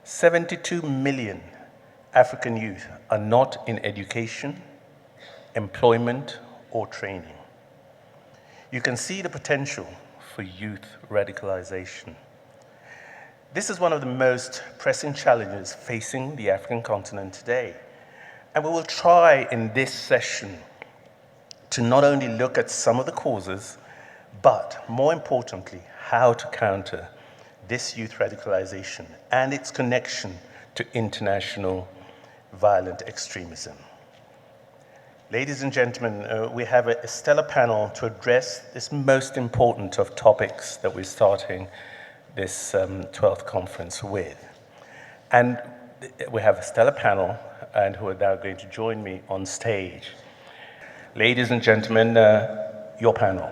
72 million African youth are not in education, employment, or training. You can see the potential for youth radicalization. This is one of the most pressing challenges facing the African continent today. And we will try in this session to not only look at some of the causes, but more importantly, how to counter this youth radicalization and its connection to international violent extremism. Ladies and gentlemen, we have a stellar panel to address this most important of topics that we're starting this 12th conference with. And we have a stellar panel and who are now going to join me on stage. Ladies and gentlemen, your panel.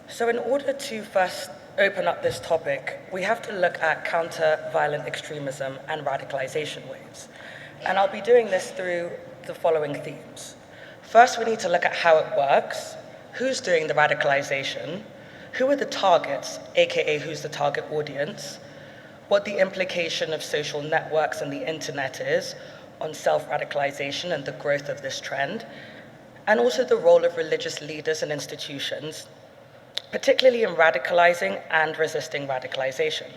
So in order to first open up this topic, we have to look at counter-violent extremism and radicalization waves. And I'll be doing this through the following themes. First, we need to look at how it works, who's doing the radicalization, who are the targets, aka who's the target audience, what the implication of social networks and the internet is on self-radicalization and the growth of this trend, and also the role of religious leaders and institutions, particularly in radicalizing and resisting radicalization.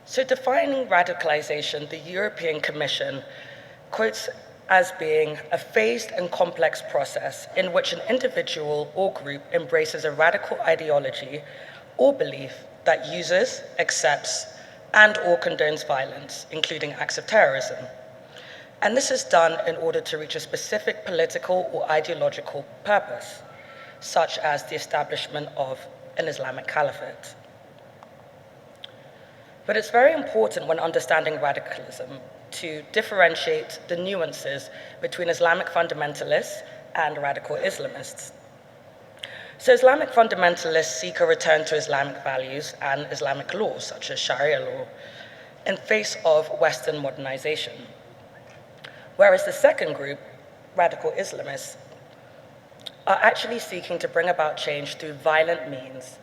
So defining radicalization, the European Commission quotes as being a phased and complex process in which an individual or group embraces a radical ideology or belief that uses, accepts, and or condones violence, including acts of terrorism. And this is done in order to reach a specific political or ideological purpose, such as the establishment of an Islamic caliphate. But it's very important when understanding radicalism to differentiate the nuances between Islamic fundamentalists and radical Islamists. So Islamic fundamentalists seek a return to Islamic values and Islamic laws, such as Sharia law, in face of Western modernization. Whereas the second group, radical Islamists, are actually seeking to bring about change through violent means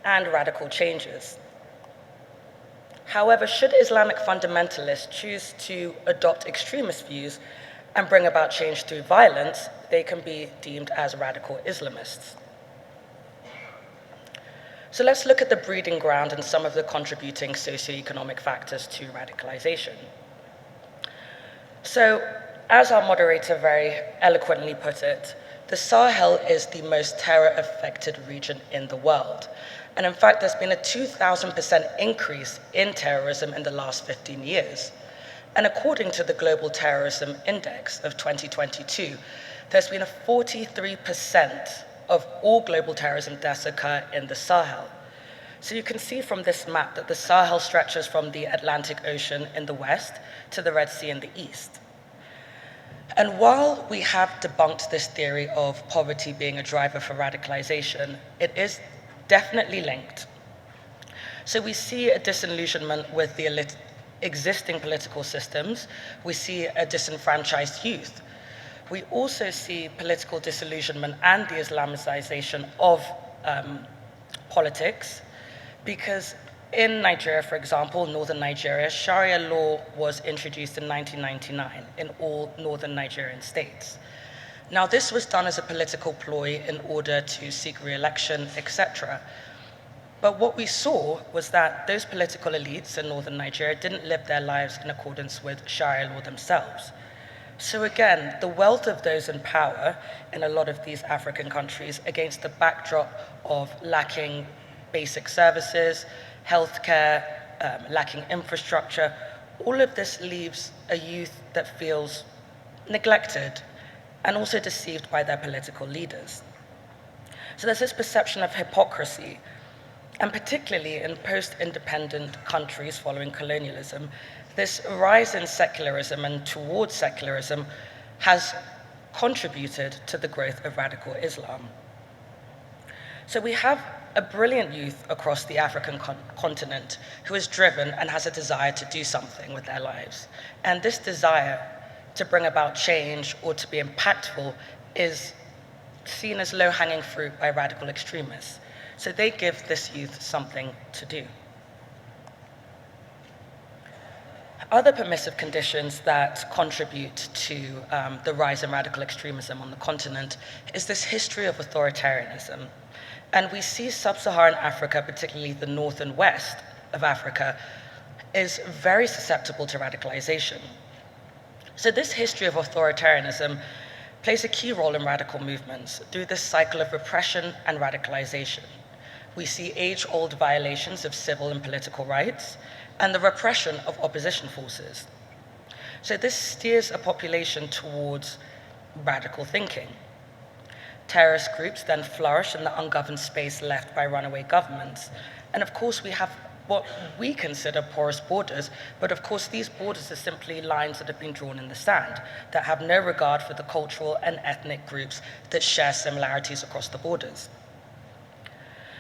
and radical changes. However, should Islamic fundamentalists choose to adopt extremist views and bring about change through violence, they can be deemed as radical Islamists. So let's look at the breeding ground and some of the contributing socioeconomic factors to radicalization. So, as our moderator very eloquently put it, the Sahel is the most terror-affected region in the world. And in fact, there's been a 2,000% increase in terrorism in the last 15 years. And according to the Global Terrorism Index of 2022, there's been a 43% of all global terrorism deaths occur in the Sahel. So you can see from this map that the Sahel stretches from the Atlantic Ocean in the west to the Red Sea in the east. And while we have debunked this theory of poverty being a driver for radicalization, it is definitely linked. So we see a disillusionment with the existing political systems. We see a disenfranchised youth. We also see political disillusionment and the Islamicization of politics, because in Nigeria, for example, northern Nigeria, Sharia law was introduced in 1999 in all northern Nigerian states. Now, this was done as a political ploy in order to seek re-election, etc. But what we saw was that those political elites in northern Nigeria didn't live their lives in accordance with Sharia law themselves. So again, the wealth of those in power in a lot of these African countries against the backdrop of lacking basic services, healthcare, lacking infrastructure, all of this leaves a youth that feels neglected and also deceived by their political leaders. So there's this perception of hypocrisy, and particularly in post-independent countries following colonialism, this rise in secularism and towards secularism has contributed to the growth of radical Islam. So we have a brilliant youth across the African continent who is driven and has a desire to do something with their lives. And this desire to bring about change or to be impactful is seen as low-hanging fruit by radical extremists. So they give this youth something to do. Other permissive conditions that contribute to the rise in radical extremism on the continent is this history of authoritarianism. And we see sub-Saharan Africa, particularly the north and west of Africa, is very susceptible to radicalization. So this history of authoritarianism plays a key role in radical movements through this cycle of repression and radicalization. We see age-old violations of civil and political rights and the repression of opposition forces. So this steers a population towards radical thinking. Terrorist groups then flourish in the ungoverned space left by runaway governments. And of course, we have what we consider porous borders, but of course these borders are simply lines that have been drawn in the sand that have no regard for the cultural and ethnic groups that share similarities across the borders.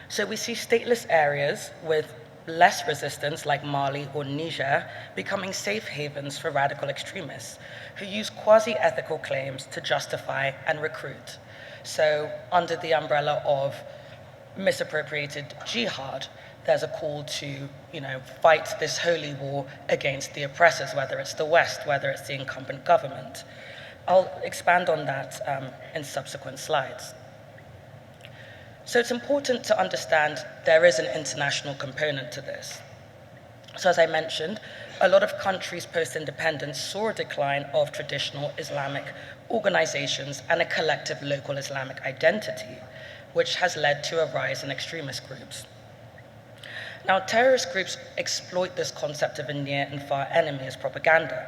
So we see stateless areas with less resistance, like Mali or Niger, becoming safe havens for radical extremists who use quasi-ethical claims to justify and recruit. So under the umbrella of misappropriated jihad, there's a call to, fight this holy war against the oppressors, whether it's the West, whether it's the incumbent government. I'll expand on that in subsequent slides. So it's important to understand there is an international component to this. So as I mentioned, a lot of countries post-independence saw a decline of traditional Islamic organizations and a collective local Islamic identity, which has led to a rise in extremist groups. Now, terrorist groups exploit this concept of a near and far enemy as propaganda,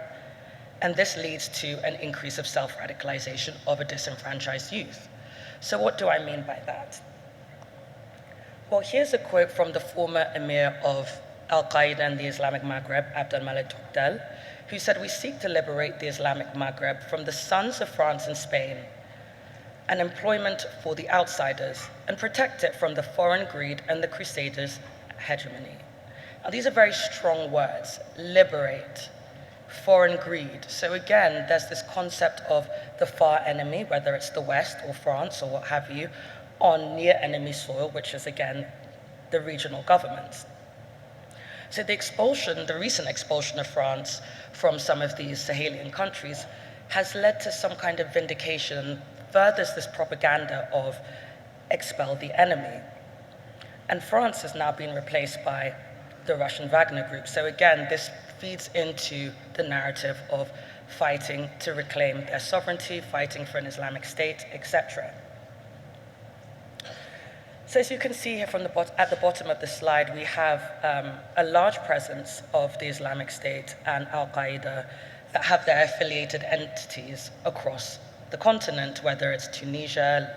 and this leads to an increase of self-radicalization of a disenfranchised youth. So what do I mean by that? Well, here's a quote from the former emir of Al-Qaeda in the Islamic Maghreb, Abd al-Malik Tokdel, who said, "We seek to liberate the Islamic Maghreb from the sons of France and Spain, and employment for the outsiders, and protect it from the foreign greed and the Crusaders' hegemony." Now, these are very strong words: liberate, foreign greed. So again, there's this concept of the far enemy, whether it's the West or France or what have you, on near enemy soil, which is again the regional governments. So the recent expulsion of France from some of these Sahelian countries has led to some kind of vindication, furthers this propaganda of expel the enemy. And France has now been replaced by the Russian Wagner group. So again, this feeds into the narrative of fighting to reclaim their sovereignty, fighting for an Islamic state, etc. So as you can see here at the bottom of the slide, we have a large presence of the Islamic State and Al-Qaeda that have their affiliated entities across the continent, whether it's Tunisia,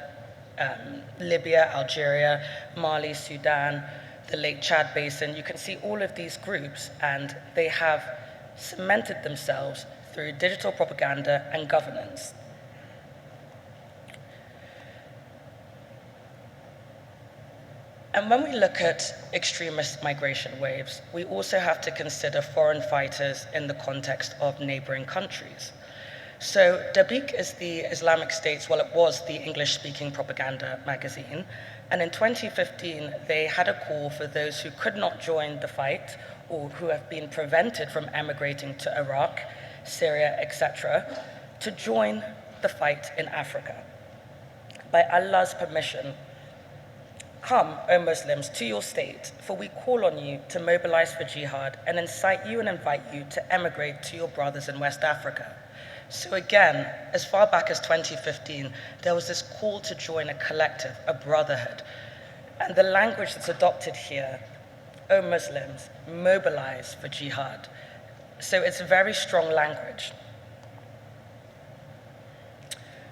Libya, Algeria, Mali, Sudan, the Lake Chad Basin. You can see all of these groups, and they have cemented themselves through digital propaganda and governance. And when we look at extremist migration waves, we also have to consider foreign fighters in the context of neighboring countries. So Dabiq is the Islamic State's, well, it was the English-speaking propaganda magazine. And in 2015, they had a call for those who could not join the fight or who have been prevented from emigrating to Iraq, Syria, etc., to join the fight in Africa. By Allah's permission, come, O Muslims, to your state, for we call on you to mobilize for jihad and incite you and invite you to emigrate to your brothers in West Africa. So again, as far back as 2015, there was this call to join a collective, a brotherhood. And the language that's adopted here, O Muslims, mobilize for jihad. So it's very strong language.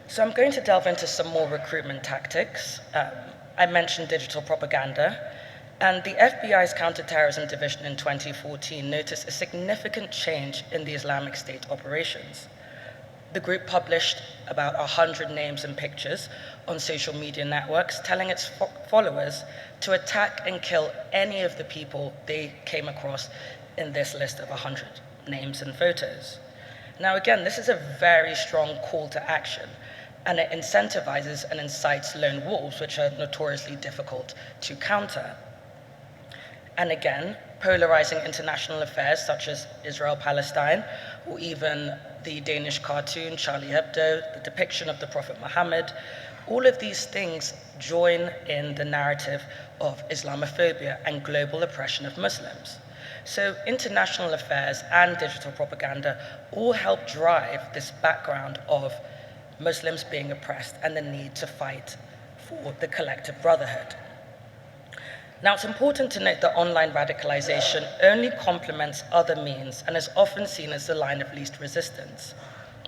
So I'm going to delve into some more recruitment tactics. I mentioned digital propaganda, and the FBI's counterterrorism division in 2014 noticed a significant change in the Islamic State operations. The group published about 100 names and pictures on social media networks, telling its followers to attack and kill any of the people they came across in this list of 100 names and photos. Now again, this is a very strong call to action, and it incentivizes and incites lone wolves, which are notoriously difficult to counter. And again, polarizing international affairs such as Israel-Palestine, or even the Danish cartoon Charlie Hebdo, the depiction of the Prophet Muhammad, all of these things join in the narrative of Islamophobia and global oppression of Muslims. So international affairs and digital propaganda all help drive this background of Muslims being oppressed and the need to fight for the collective brotherhood. Now, it's important to note that online radicalization only complements other means and is often seen as the line of least resistance,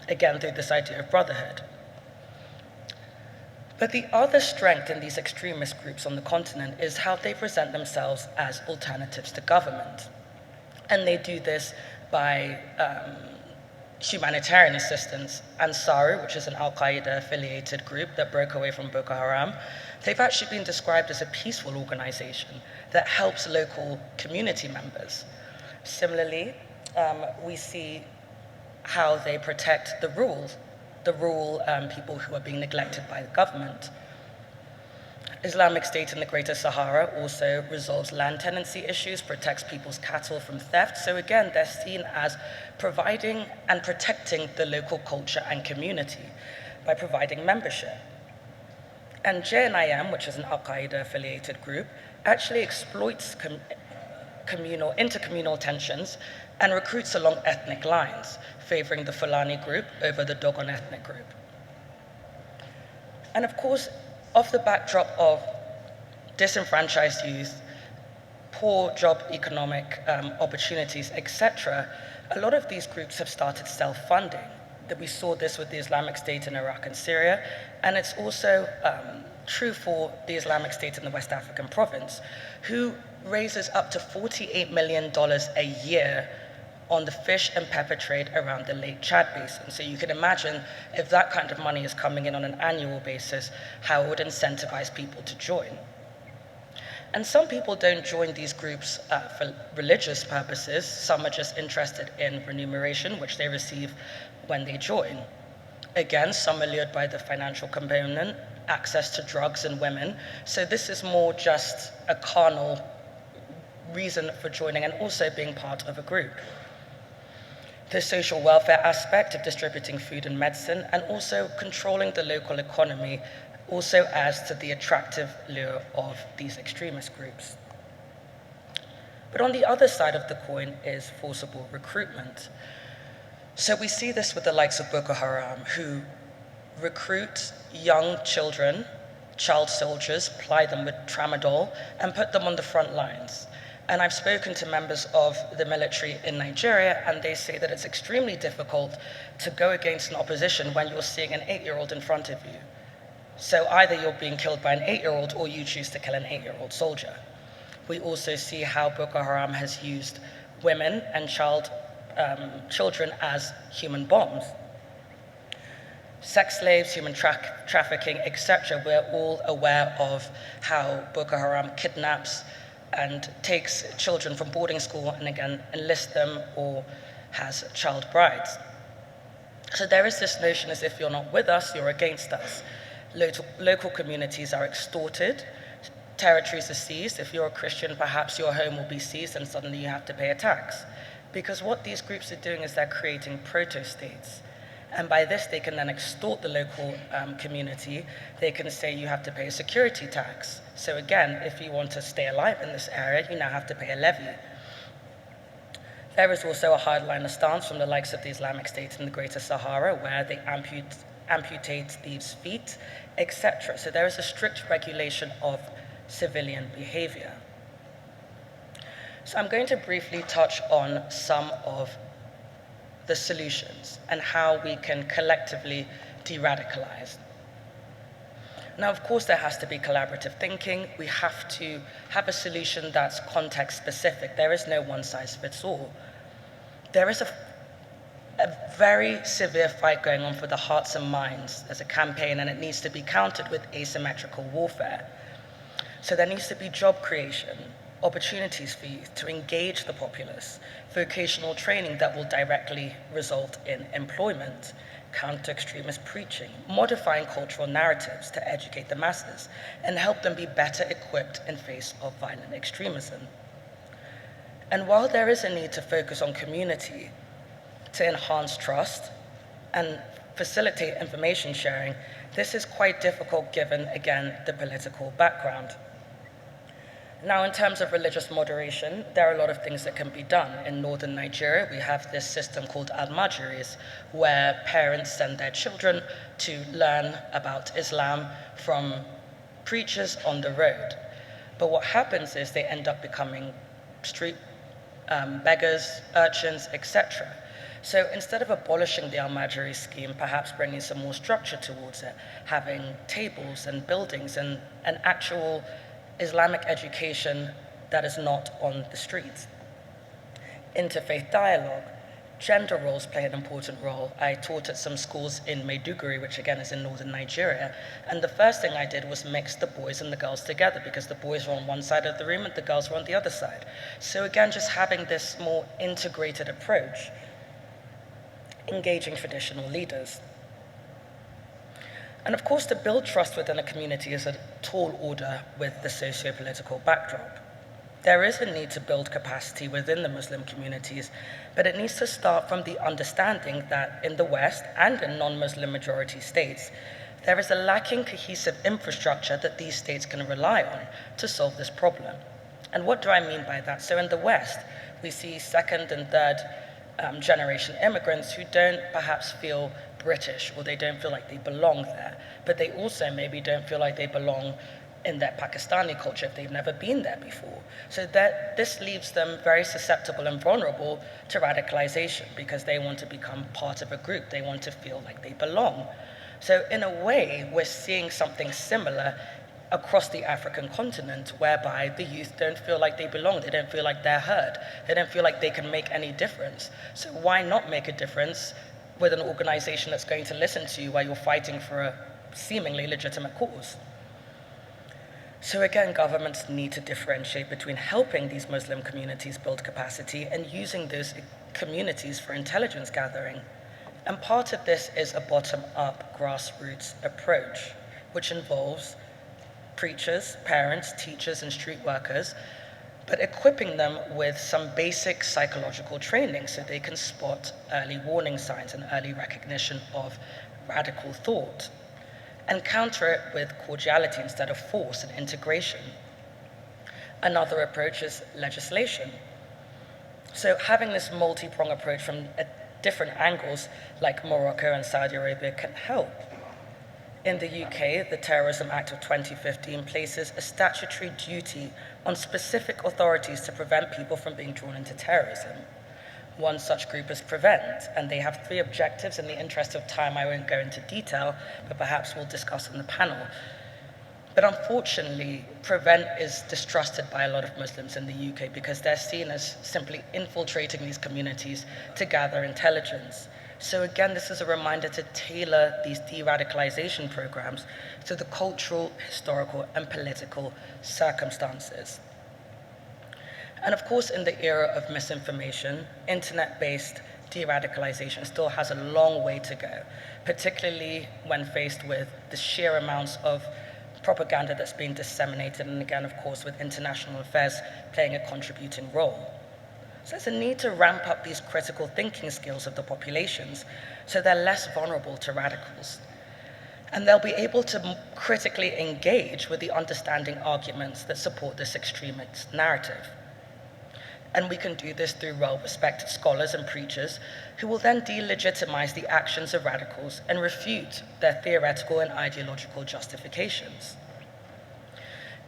again, through this idea of brotherhood. But the other strength in these extremist groups on the continent is how they present themselves as alternatives to government. And they do this by humanitarian assistance. Ansari, which is an Al-Qaeda-affiliated group that broke away from Boko Haram, they've actually been described as a peaceful organization that helps local community members. Similarly, we see how they protect the rural people who are being neglected by the government. Islamic State in the Greater Sahara also resolves land tenancy issues, protects people's cattle from theft. So again, they're seen as providing and protecting the local culture and community by providing membership. And JNIM, which is an Al-Qaeda-affiliated group, actually exploits intercommunal tensions and recruits along ethnic lines, favoring the Fulani group over the Dogon ethnic group. And of course, off the backdrop of disenfranchised youth, poor job economic opportunities, etc., a lot of these groups have started self-funding. That we saw this with the Islamic State in Iraq and Syria, and it's also true for the Islamic State in the West African province, who raises up to $48 million a year on the fish and pepper trade around the Lake Chad Basin. So you can imagine if that kind of money is coming in on an annual basis, how it would incentivize people to join. And some people don't join these groups for religious purposes. Some are just interested in remuneration, which they receive when they join. Again, some are lured by the financial component, access to drugs and women. So this is more just a carnal reason for joining and also being part of a group. The social welfare aspect of distributing food and medicine and also controlling the local economy also adds to the attractive lure of these extremist groups. But on the other side of the coin is forcible recruitment. So we see this with the likes of Boko Haram, who recruit young children, child soldiers, ply them with tramadol, and put them on the front lines. And I've spoken to members of the military in Nigeria, and they say that it's extremely difficult to go against an opposition when you're seeing an 8-year-old in front of you. So either you're being killed by an 8-year-old or you choose to kill an 8-year-old soldier. We also see how Boko Haram has used women and children as human bombs. Sex slaves, human trafficking, etc. We're all aware of how Boko Haram kidnaps and takes children from boarding school and again enlists them or has child brides. So there is this notion as if you're not with us, you're against us. Local communities are extorted, territories are seized. If you're a Christian, perhaps your home will be seized and suddenly you have to pay a tax. Because what these groups are doing is they're creating proto-states. And by this, they can then extort the local community. They can say you have to pay a security tax. So again, if you want to stay alive in this area, you now have to pay a levy. There is also a hardliner stance from the likes of the Islamic State in the Greater Sahara, where they amputate thieves' feet, etc. So there is a strict regulation of civilian behavior. So I'm going to briefly touch on some of the solutions and how we can collectively de-radicalize. Now, of course, there has to be collaborative thinking. We have to have a solution that's context-specific. There is no one-size-fits-all. There is a very severe fight going on for the hearts and minds as a campaign, and it needs to be countered with asymmetrical warfare. So there needs to be job creation, opportunities for youth to engage the populace, vocational training that will directly result in employment, counter-extremist preaching, modifying cultural narratives to educate the masses and help them be better equipped in face of violent extremism. And while there is a need to focus on community to enhance trust and facilitate information sharing, this is quite difficult given, again, the political background. Now, in terms of religious moderation, there are a lot of things that can be done. In northern Nigeria, we have this system called almajiris, where parents send their children to learn about Islam from preachers on the road. But what happens is they end up becoming street beggars, urchins, etc. So instead of abolishing the almajiri scheme, perhaps bringing some more structure towards it, having tables and buildings and an actual Islamic education that is not on the streets. Interfaith dialogue. Gender roles play an important role. I taught at some schools in Maiduguri, which again is in northern Nigeria, and the first thing I did was mix the boys and the girls together because the boys were on one side of the room and the girls were on the other side. So again, just having this more integrated approach, engaging traditional leaders. And of course, to build trust within a community is a tall order with the socio-political backdrop. There is a need to build capacity within the Muslim communities, but it needs to start from the understanding that in the West and in non-Muslim majority states, there is a lacking cohesive infrastructure that these states can rely on to solve this problem. And what do I mean by that? So in the West, we see second and third generation immigrants who don't perhaps feel British, or they don't feel like they belong there, but they also maybe don't feel like they belong in their Pakistani culture if they've never been there before. So that this leaves them very susceptible and vulnerable to radicalization because they want to become part of a group. They want to feel like they belong. So in a way, we're seeing something similar across the African continent, whereby the youth don't feel like they belong, they don't feel like they're heard, they don't feel like they can make any difference. So why not make a difference with an organization that's going to listen to you while you're fighting for a seemingly legitimate cause? So again, governments need to differentiate between helping these Muslim communities build capacity and using those communities for intelligence gathering. And part of this is a bottom-up grassroots approach, which involves preachers, parents, teachers, and street workers, but equipping them with some basic psychological training so they can spot early warning signs and early recognition of radical thought, and counter it with cordiality instead of force and integration. Another approach is legislation. So having this multi-pronged approach from different angles, like Morocco and Saudi Arabia, can help. In the UK, the Terrorism Act of 2015 places a statutory duty on specific authorities to prevent people from being drawn into terrorism. One such group is Prevent, and they have 3 objectives. In the interest of time, I won't go into detail, but perhaps we'll discuss in the panel. But unfortunately, Prevent is distrusted by a lot of Muslims in the UK because they're seen as simply infiltrating these communities to gather intelligence. So again, this is a reminder to tailor these de-radicalization programs to the cultural, historical, and political circumstances. And of course, in the era of misinformation, internet-based de-radicalization still has a long way to go, particularly when faced with the sheer amounts of propaganda that's being disseminated, and again, of course, with international affairs playing a contributing role. So there's a need to ramp up these critical thinking skills of the populations so they're less vulnerable to radicals. And they'll be able to critically engage with the understanding arguments that support this extremist narrative. And we can do this through well-respected scholars and preachers who will then delegitimize the actions of radicals and refute their theoretical and ideological justifications.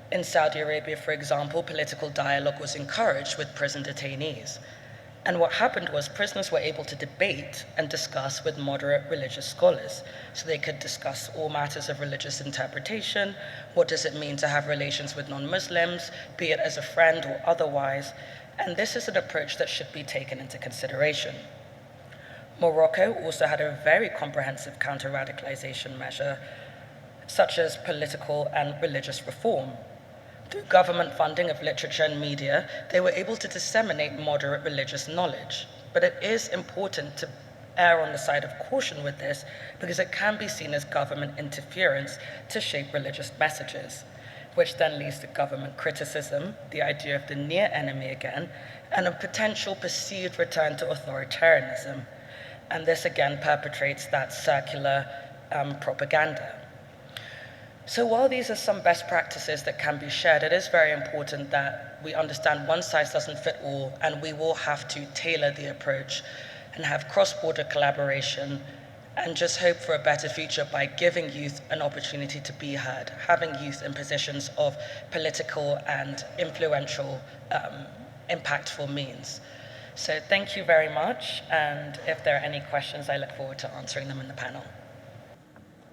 In Saudi Arabia, for example, political dialogue was encouraged with prison detainees. And what happened was prisoners were able to debate and discuss with moderate religious scholars. So they could discuss all matters of religious interpretation. What does it mean to have relations with non-Muslims, be it as a friend or otherwise? And this is an approach that should be taken into consideration. Morocco also had a very comprehensive counter-radicalization measure, such as political and religious reform. Through government funding of literature and media, they were able to disseminate moderate religious knowledge. But it is important to err on the side of caution with this because it can be seen as government interference to shape religious messages, which then leads to government criticism, the idea of the near enemy again, and a potential perceived return to authoritarianism. And this again perpetrates that circular propaganda. So while these are some best practices that can be shared, it is very important that we understand one size doesn't fit all, and we will have to tailor the approach and have cross-border collaboration and just hope for a better future by giving youth an opportunity to be heard, having youth in positions of political and influential, impactful means. So thank you very much, and if there are any questions, I look forward to answering them in the panel.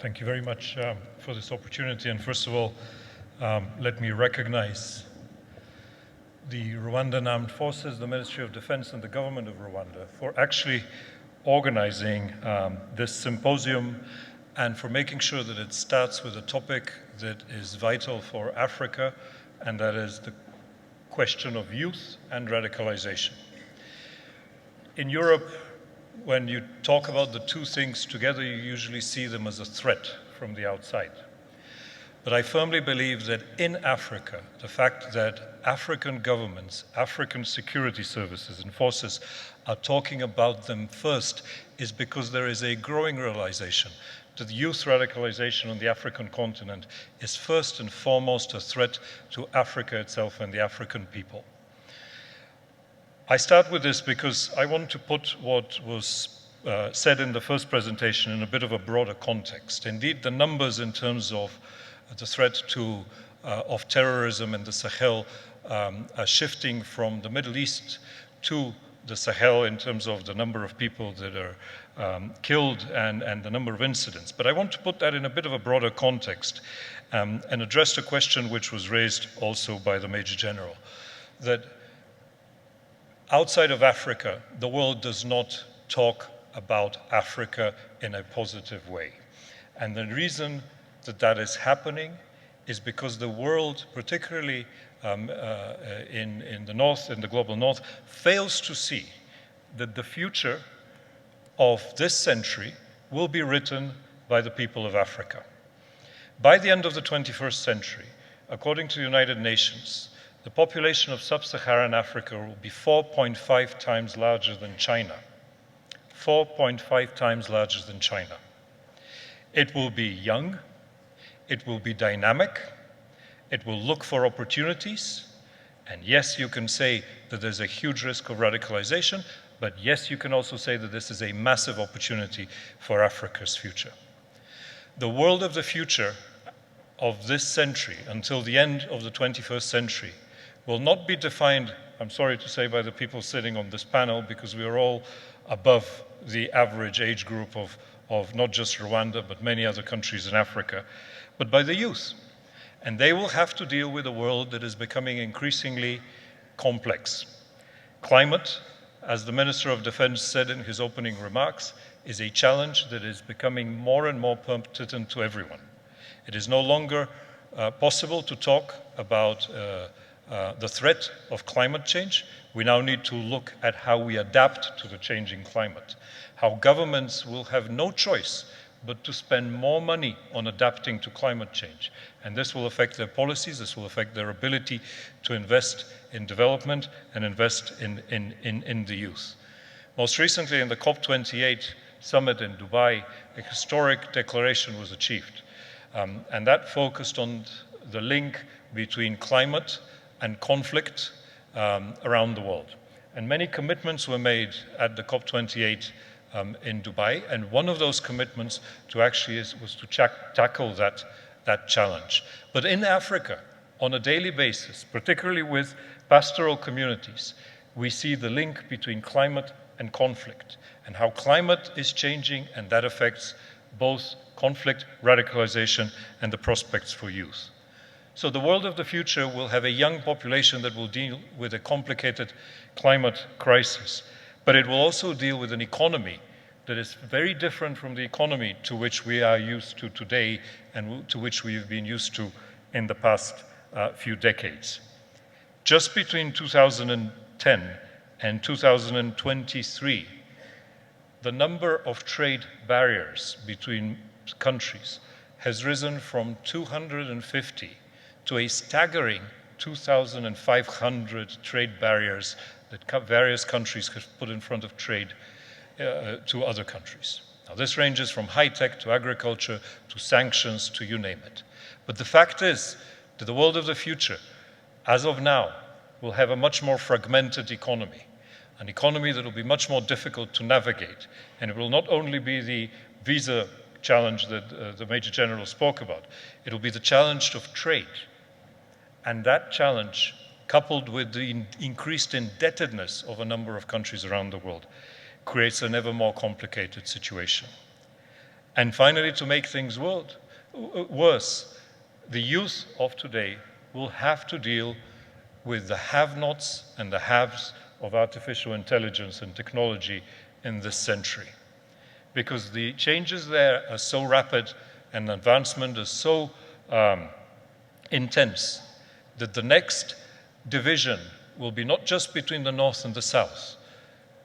Thank you very much for this opportunity. And first of all, let me recognize the Rwandan Armed Forces, the Ministry of Defense, and the government of Rwanda for actually organizing this symposium and for making sure that it starts with a topic that is vital for Africa, and that is the question of youth and radicalization. In Europe, when you talk about the two things together, you usually see them as a threat from the outside. But I firmly believe that in Africa, the fact that African governments, African security services and forces are talking about them first is because there is a growing realization that youth radicalization on the African continent is first and foremost a threat to Africa itself and the African people. I start with this because I want to put what was said in the first presentation in a bit of a broader context. Indeed, the numbers in terms of the threat of terrorism in the Sahel are shifting from the Middle East to the Sahel in terms of the number of people that are killed and the number of incidents. But I want to put that in a bit of a broader context and address a question which was raised also by the Major General, that outside of Africa, the world does not talk about Africa in a positive way. And the reason that that is happening is because the world, particularly in the North, in the global North, fails to see that the future of this century will be written by the people of Africa. By the end of the 21st century, according to the United Nations, the population of sub-Saharan Africa will be 4.5 times larger than China. 4.5 times larger than China. It will be young, it will be dynamic, it will look for opportunities, and yes, you can say that there's a huge risk of radicalization, but yes, you can also say that this is a massive opportunity for Africa's future. The world of the future of this century until the end of the 21st century will not be defined, I'm sorry to say, by the people sitting on this panel, because we are all above the average age group of not just Rwanda, but many other countries in Africa, but by the youth. And they will have to deal with a world that is becoming increasingly complex. Climate, as the Minister of Defense said in his opening remarks, is a challenge that is becoming more and more pertinent to everyone. It is no longer possible to talk about the threat of climate change. We now need to look at how we adapt to the changing climate, how governments will have no choice but to spend more money on adapting to climate change. And this will affect their policies, this will affect their ability to invest in development and invest in the youth. Most recently in the COP28 summit in Dubai, a historic declaration was achieved. And that focused on the link between climate and conflict around the world. And many commitments were made at the COP28 in Dubai, and one of those commitments was to tackle that challenge. But in Africa, on a daily basis, particularly with pastoral communities, we see the link between climate and conflict, and how climate is changing, and that affects both conflict, radicalization, and the prospects for youth. So the world of the future will have a young population that will deal with a complicated climate crisis, but it will also deal with an economy that is very different from the economy to which we are used to today and to which we've been used to in the past few decades. Just between 2010 and 2023, the number of trade barriers between countries has risen from 250 to a staggering 2,500 trade barriers that various countries have put in front of trade to other countries. Now, this ranges from high-tech to agriculture to sanctions to you name it. But the fact is that the world of the future, as of now, will have a much more fragmented economy, an economy that will be much more difficult to navigate. And it will not only be the visa challenge that the Major General spoke about, it will be the challenge of trade. And that challenge, coupled with the increased indebtedness of a number of countries around the world, creates an ever more complicated situation. And finally, to make things worse, the youth of today will have to deal with the have-nots and the haves of artificial intelligence and technology in this century. Because the changes there are so rapid and advancement is so intense that the next division will be not just between the North and the South,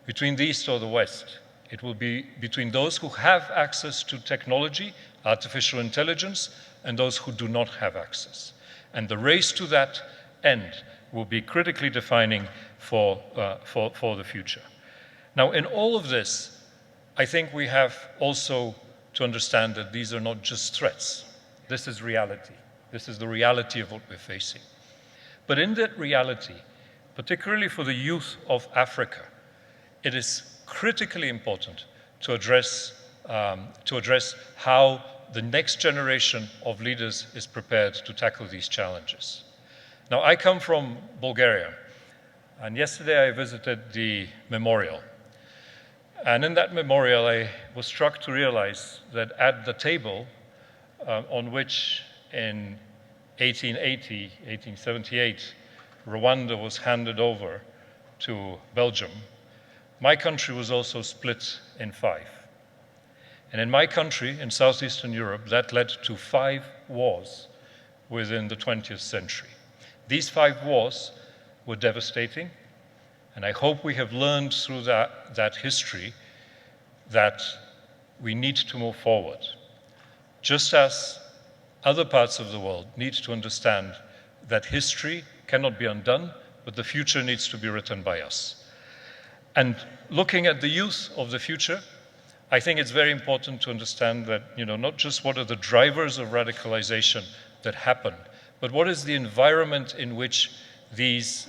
between the East or the West. It will be between those who have access to technology, artificial intelligence, and those who do not have access. And the race to that end will be critically defining for the future. Now, in all of this, I think we have also to understand that these are not just threats. This is reality. This is the reality of what we're facing. But in that reality, particularly for the youth of Africa, it is critically important to address how the next generation of leaders is prepared to tackle these challenges. Now, I come from Bulgaria, and yesterday I visited the memorial. And in that memorial, I was struck to realize that at the table on which in 1878, Rwanda was handed over to Belgium, my country was also split in 5. And in my country, in southeastern Europe, that led to 5 wars within the 20th century. These 5 wars were devastating, and I hope we have learned through that history that we need to move forward. Just as other parts of the world need to understand that history cannot be undone, but the future needs to be written by us. And looking at the youth of the future, I think it's very important to understand that, not just what are the drivers of radicalization that happen, but what is the environment in which these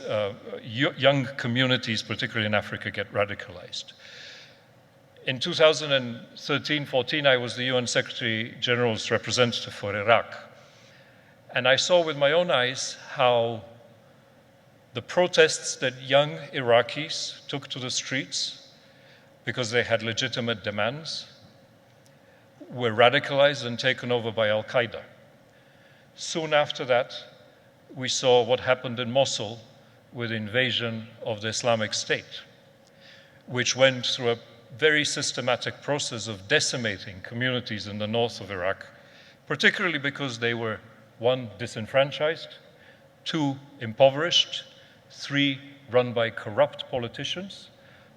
young communities, particularly in Africa, get radicalized. In 2013-14, I was the UN Secretary General's representative for Iraq. And I saw with my own eyes how the protests that young Iraqis took to the streets because they had legitimate demands were radicalized and taken over by Al-Qaeda. Soon after that, we saw what happened in Mosul with the invasion of the Islamic State, which went through a very systematic process of decimating communities in the north of Iraq, particularly because they were, 1, disenfranchised, 2, impoverished, 3, run by corrupt politicians,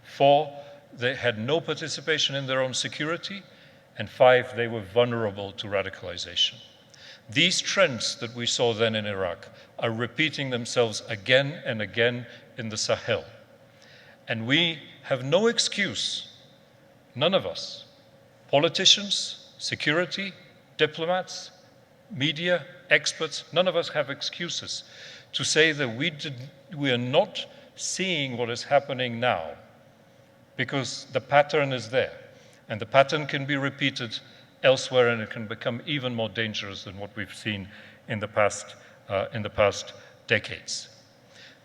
4, they had no participation in their own security, and 5, they were vulnerable to radicalization. These trends that we saw then in Iraq are repeating themselves again and again in the Sahel. And we have no excuse, none of us, politicians, security, diplomats, media, experts, none of us have excuses to say that we are not seeing what is happening now, because the pattern is there, and the pattern can be repeated elsewhere, and it can become even more dangerous than what we've seen in the past decades.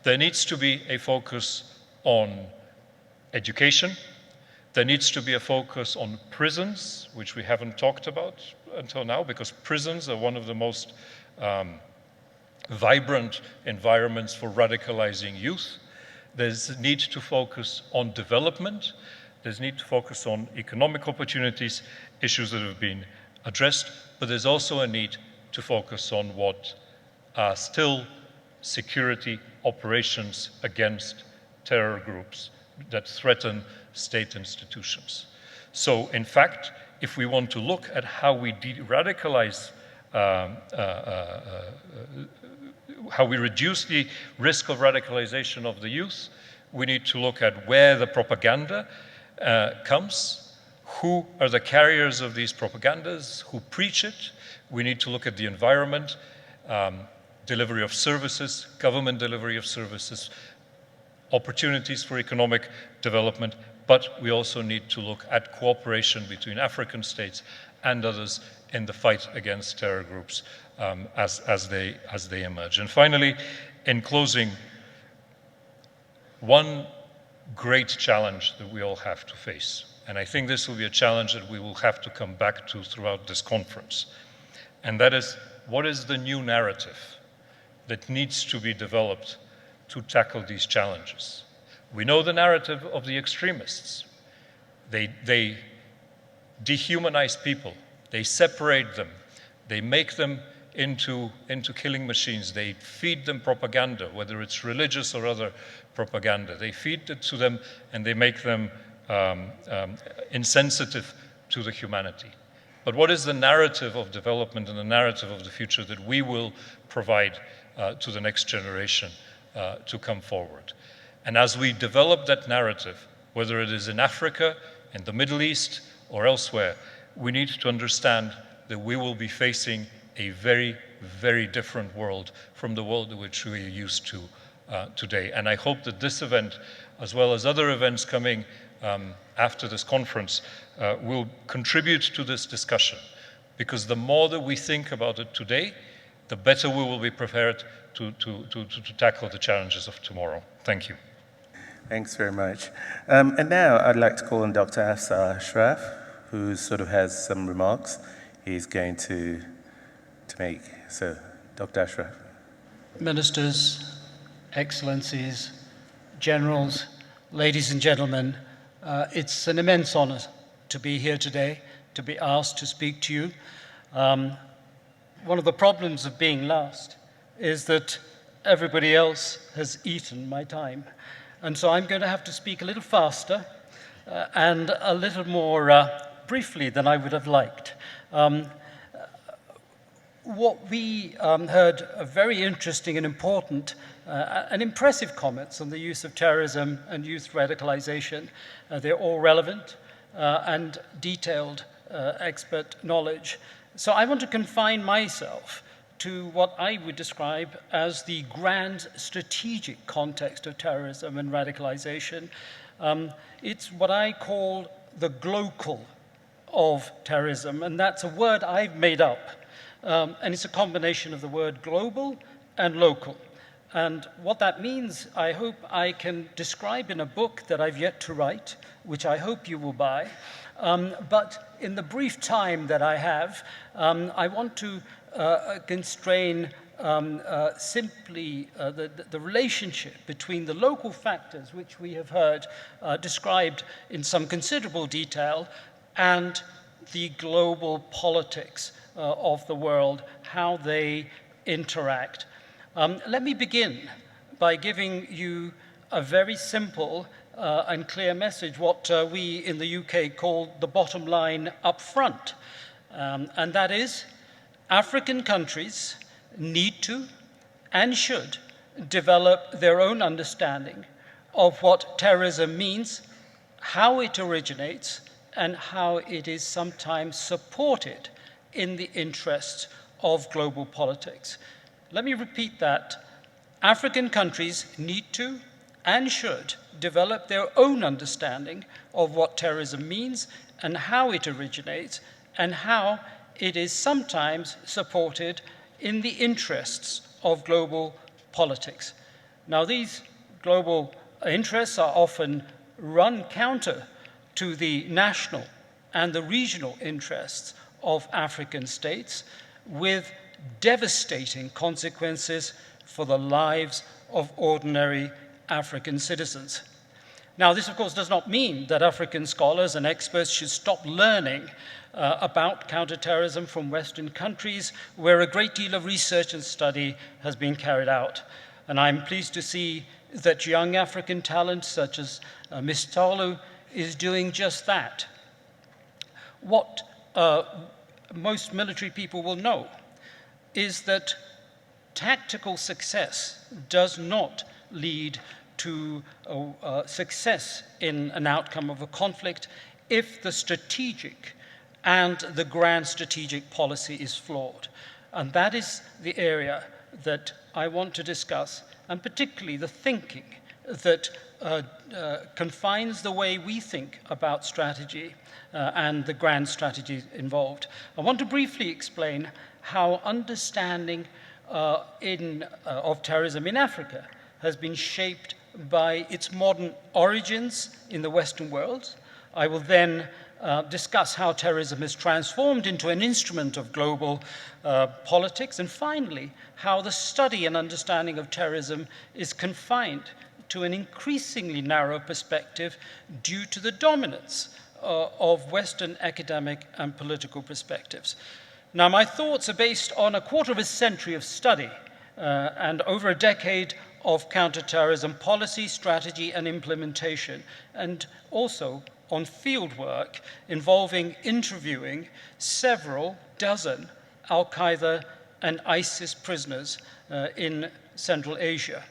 There needs to be a focus on education. There needs to be a focus on prisons, which we haven't talked about until now, because prisons are one of the most vibrant environments for radicalizing youth. There's a need to focus on development. There's a need to focus on economic opportunities, issues that have been addressed, but there's also a need to focus on what are still security operations against terror groups that threaten state institutions. So, in fact, if we want to look at how we de-radicalize, how we reduce the risk of radicalization of the youth, we need to look at where the propaganda comes, who are the carriers of these propagandas, who preach it. We need to look at the environment, delivery of services, government delivery of services, opportunities for economic development, but we also need to look at cooperation between African states and others in the fight against terror groups as they emerge. And finally, in closing, one great challenge that we all have to face, and I think this will be a challenge that we will have to come back to throughout this conference, and that is, what is the new narrative that needs to be developed to tackle these challenges? We know the narrative of the extremists. They dehumanize people. They separate them. They make them into killing machines. They feed them propaganda, whether it's religious or other propaganda. They feed it to them and they make them insensitive to the humanity. But what is the narrative of development and the narrative of the future that we will provide to the next generation to come forward? And as we develop that narrative, whether it is in Africa, in the Middle East, or elsewhere, we need to understand that we will be facing a very, very different world from the world in which we are used to today. And I hope that this event, as well as other events coming after this conference, will contribute to this discussion. Because the more that we think about it today, the better we will be prepared to tackle the challenges of tomorrow. Thank you. Thanks very much. And now I'd like to call on Dr. Ashraf, who sort of has some remarks he's going to make. So, Dr. Ashraf. Ministers, Excellencies, Generals, ladies and gentlemen, it's an immense honor to be here today, to be asked to speak to you. One of the problems of being last is that everybody else has eaten my time. And so I'm going to have to speak a little faster and a little more briefly than I would have liked. What we heard are very interesting and important and impressive comments on the use of terrorism and youth radicalization. They're all relevant and detailed expert knowledge. So I want to confine myself to what I would describe as the grand strategic context of terrorism and radicalization. It's what I call the global of terrorism, and that's a word I've made up. And it's a combination of the word global and local. And what that means, I hope I can describe in a book that I've yet to write, which I hope you will buy. But in the brief time that I have, I want to constrain simply the relationship between the local factors, which we have heard described in some considerable detail, and the global politics of the world, how they interact. Let me begin by giving you a very simple and clear message, what we in the UK call the bottom line up front. And that is, African countries need to and should develop their own understanding of what terrorism means, how it originates, and how it is sometimes supported in the interests of global politics. Let me repeat that. African countries need to and should develop their own understanding of what terrorism means and how it originates and how it is sometimes supported in the interests of global politics. Now, these global interests are often run counter to the national and the regional interests of African states, with devastating consequences for the lives of ordinary African citizens. Now, this, of course, does not mean that African scholars and experts should stop learning about counterterrorism from Western countries, where a great deal of research and study has been carried out. And I'm pleased to see that young African talent, such as Ms. Talu, is doing just that. what most military people will know is that tactical success does not lead to success in an outcome of a conflict if the strategic and the grand strategic policy is flawed. And that is the area that I want to discuss, and particularly the thinking that confines the way we think about strategy and the grand strategies involved. I want to briefly explain how understanding of terrorism in Africa has been shaped by its modern origins in the Western world. I will then discuss how terrorism has transformed into an instrument of global politics, and finally, how the study and understanding of terrorism is confined to an increasingly narrow perspective due to the dominance of Western academic and political perspectives. Now, my thoughts are based on a quarter of a century of study and over a decade of counterterrorism policy, strategy, and implementation, and also on field work involving interviewing several dozen Al-Qaeda and ISIS prisoners in Central Asia.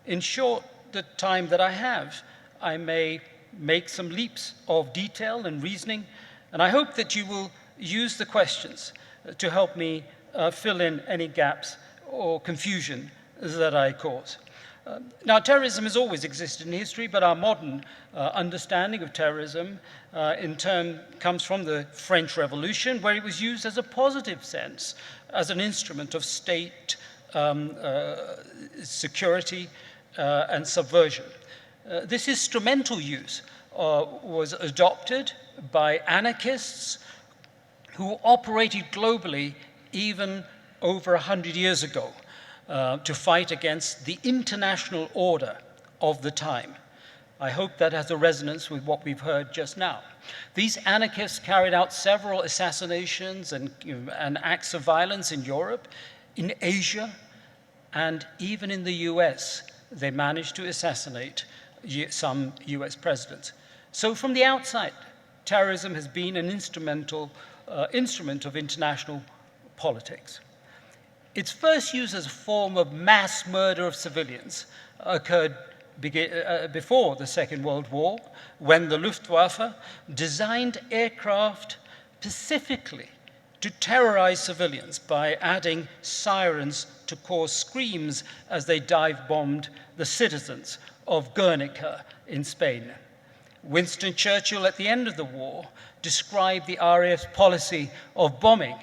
In short, the time that I have, I may make some leaps of detail and reasoning, and I hope that you will use the questions to help me fill in any gaps or confusion that I cause. Now, terrorism has always existed in history, but our modern understanding of terrorism in turn comes from the French Revolution, where it was used as a positive sense, as an instrument of state security and subversion. This instrumental use was adopted by anarchists who operated globally even over 100 years ago to fight against the international order of the time. I hope that has a resonance with what we've heard just now. These anarchists carried out several assassinations and acts of violence in Europe, in Asia, and even in the US. They managed to assassinate some US presidents. So from the outside, terrorism has been an instrument of international politics. Its first use as a form of mass murder of civilians occurred before the Second World War, when the Luftwaffe designed aircraft specifically to terrorize civilians by adding sirens to cause screams as they dive-bombed the citizens of Guernica in Spain. Winston Churchill, at the end of the war, described the RAF's policy of bombing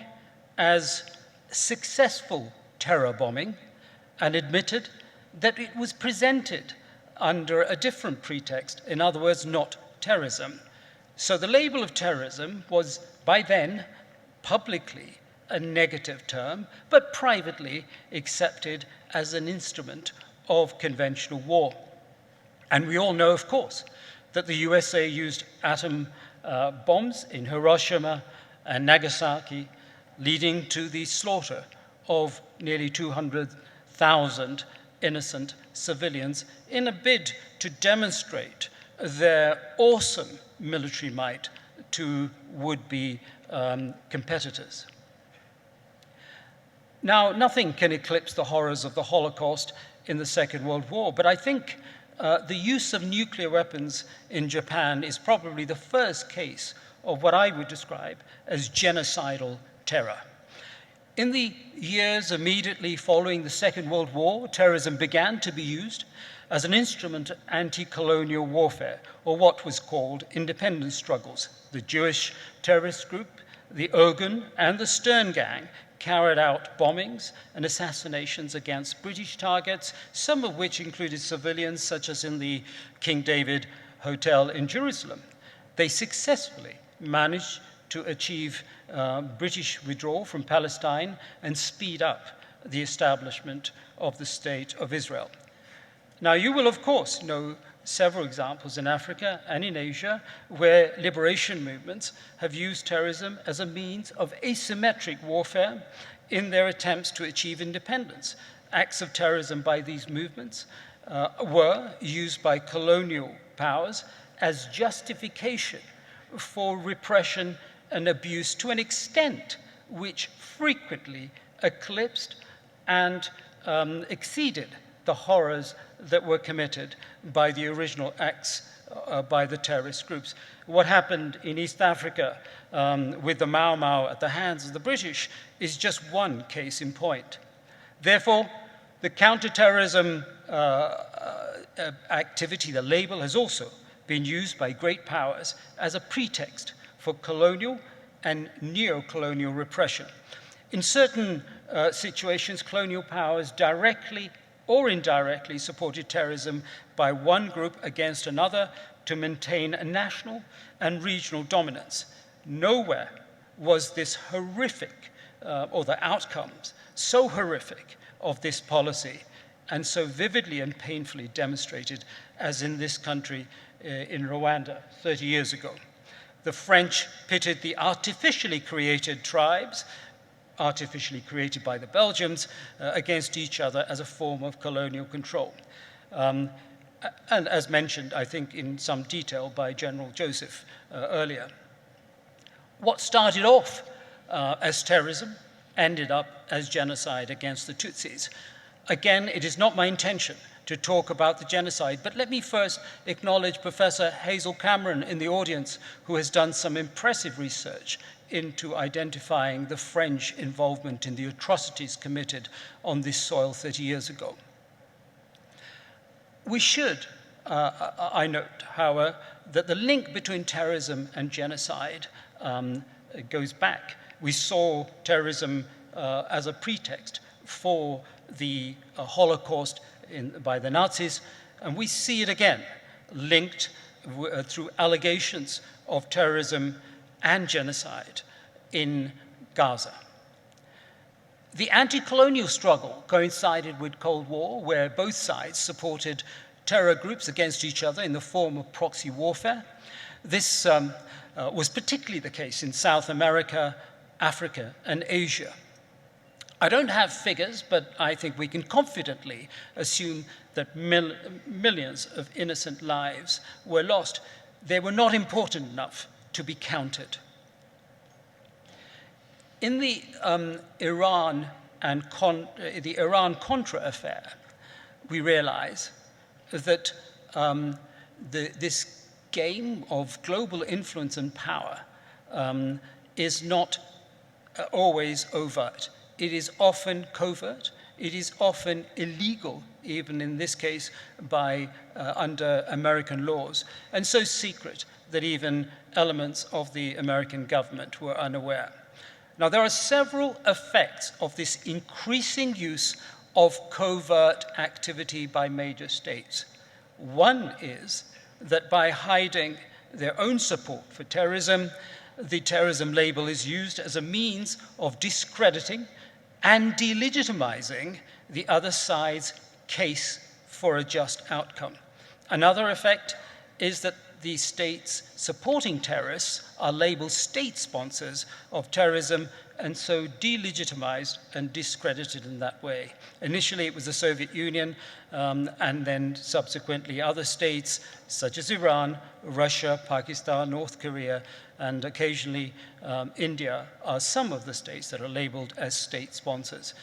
as successful terror bombing and admitted that it was presented under a different pretext, in other words, not terrorism. So the label of terrorism was, by then, publicly a negative term, but privately accepted as an instrument of conventional war. And we all know, of course, that the USA used atom bombs in Hiroshima and Nagasaki, leading to the slaughter of nearly 200,000 innocent civilians in a bid to demonstrate their awesome military might to would-be competitors. Now, nothing can eclipse the horrors of the Holocaust in the Second World War, but I think the use of nuclear weapons in Japan is probably the first case of what I would describe as genocidal terror. In the years immediately following the Second World War, terrorism began to be used as an instrument of anti-colonial warfare, or what was called independence struggles. The Jewish terrorist group, the Irgun, and the Stern Gang carried out bombings and assassinations against British targets, some of which included civilians, such as in the King David Hotel in Jerusalem. They successfully managed to achieve British withdrawal from Palestine and speed up the establishment of the State of Israel. Now, you will, of course, know several examples in Africa and in Asia where liberation movements have used terrorism as a means of asymmetric warfare in their attempts to achieve independence. Acts of terrorism by these movements were used by colonial powers as justification for repression and abuse to an extent which frequently eclipsed and exceeded the horrors that were committed by the original acts by the terrorist groups. What happened in East Africa with the Mau Mau at the hands of the British is just one case in point. Therefore, the counterterrorism activity, the label, has also been used by great powers as a pretext for colonial and neo-colonial repression. In certain situations, colonial powers directly or indirectly supported terrorism by one group against another to maintain a national and regional dominance. Nowhere was this horrific, or the outcomes so horrific of this policy and so vividly and painfully demonstrated as in this country in Rwanda 30 years ago. The French pitted the artificially created tribes, artificially created by the Belgians, against each other as a form of colonial control. And as mentioned, I think, in some detail by General Joseph earlier. What started off as terrorism ended up as genocide against the Tutsis. Again, it is not my intention to talk about the genocide, but let me first acknowledge Professor Hazel Cameron in the audience, who has done some impressive research into identifying the French involvement in the atrocities committed on this soil 30 years ago. We should, I note, however, that the link between terrorism and genocide goes back. We saw terrorism as a pretext for the Holocaust by the Nazis, and we see it again linked through allegations of terrorism and genocide in Gaza. The anti-colonial struggle coincided with Cold War, where both sides supported terror groups against each other in the form of proxy warfare. This was particularly the case in South America, Africa, and Asia. I don't have figures, but I think we can confidently assume that millions of innocent lives were lost. They were not important enough to be counted. In the Iran-Contra affair, we realize that this game of global influence and power is not always overt. It is often covert. It is often illegal, even in this case, under American laws, and so secret that even elements of the American government were unaware. Now, there are several effects of this increasing use of covert activity by major states. One is that by hiding their own support for terrorism, the terrorism label is used as a means of discrediting and delegitimizing the other side's case for a just outcome. Another effect is that the states supporting terrorists are labeled state sponsors of terrorism and so delegitimized and discredited in that way. Initially, it was the Soviet Union, and then subsequently other states such as Iran, Russia, Pakistan, North Korea, and occasionally India are some of the states that are labeled as state sponsors.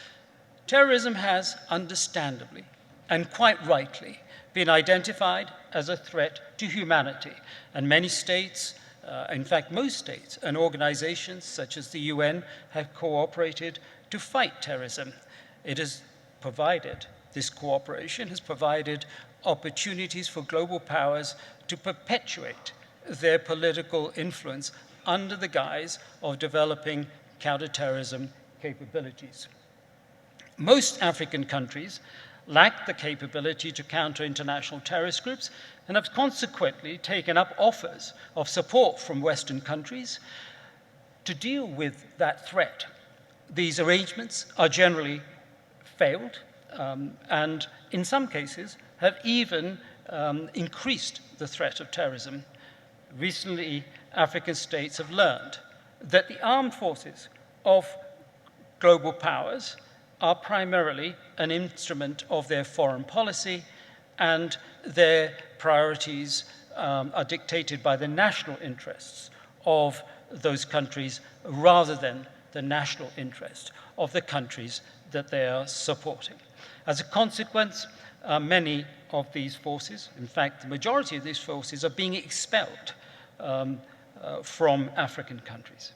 Terrorism has, understandably and quite rightly, been identified as a threat to humanity, and many states, in fact most states and organizations such as the UN, have cooperated to fight terrorism. It has provided, this cooperation has provided opportunities for global powers to perpetuate their political influence under the guise of developing counterterrorism capabilities. Most African countries lack the capability to counter international terrorist groups and have consequently taken up offers of support from Western countries to deal with that threat. These arrangements are generally failed and in some cases have even increased the threat of terrorism. Recently, African states have learned that the armed forces of global powers are primarily an instrument of their foreign policy, and their priorities are dictated by the national interests of those countries rather than the national interest of the countries that they are supporting. As a consequence, many of these forces, in fact, the majority of these forces, are being expelled from African countries.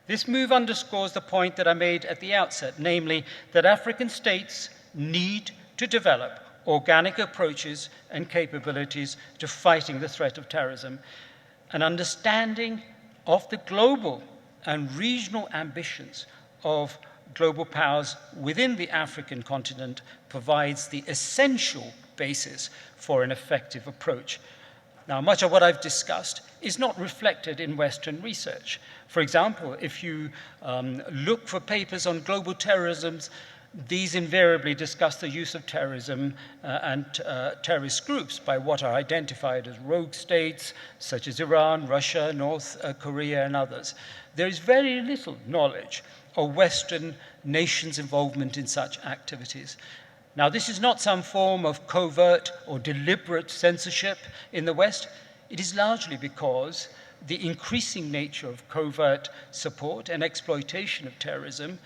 This move underscores the point that I made at the outset, namely that African states need to develop organic approaches and capabilities to fighting the threat of terrorism. An understanding of the global and regional ambitions of global powers within the African continent provides the essential basis for an effective approach. Now, much of what I've discussed is not reflected in Western research. For example, if you look for papers on global terrorism, these invariably discuss the use of terrorism and terrorist groups by what are identified as rogue states, such as Iran, Russia, North Korea, and others. There is very little knowledge of Western nations' involvement in such activities. Now, this is not some form of covert or deliberate censorship in the West. It is largely because the increasing nature of covert support and exploitation of terrorism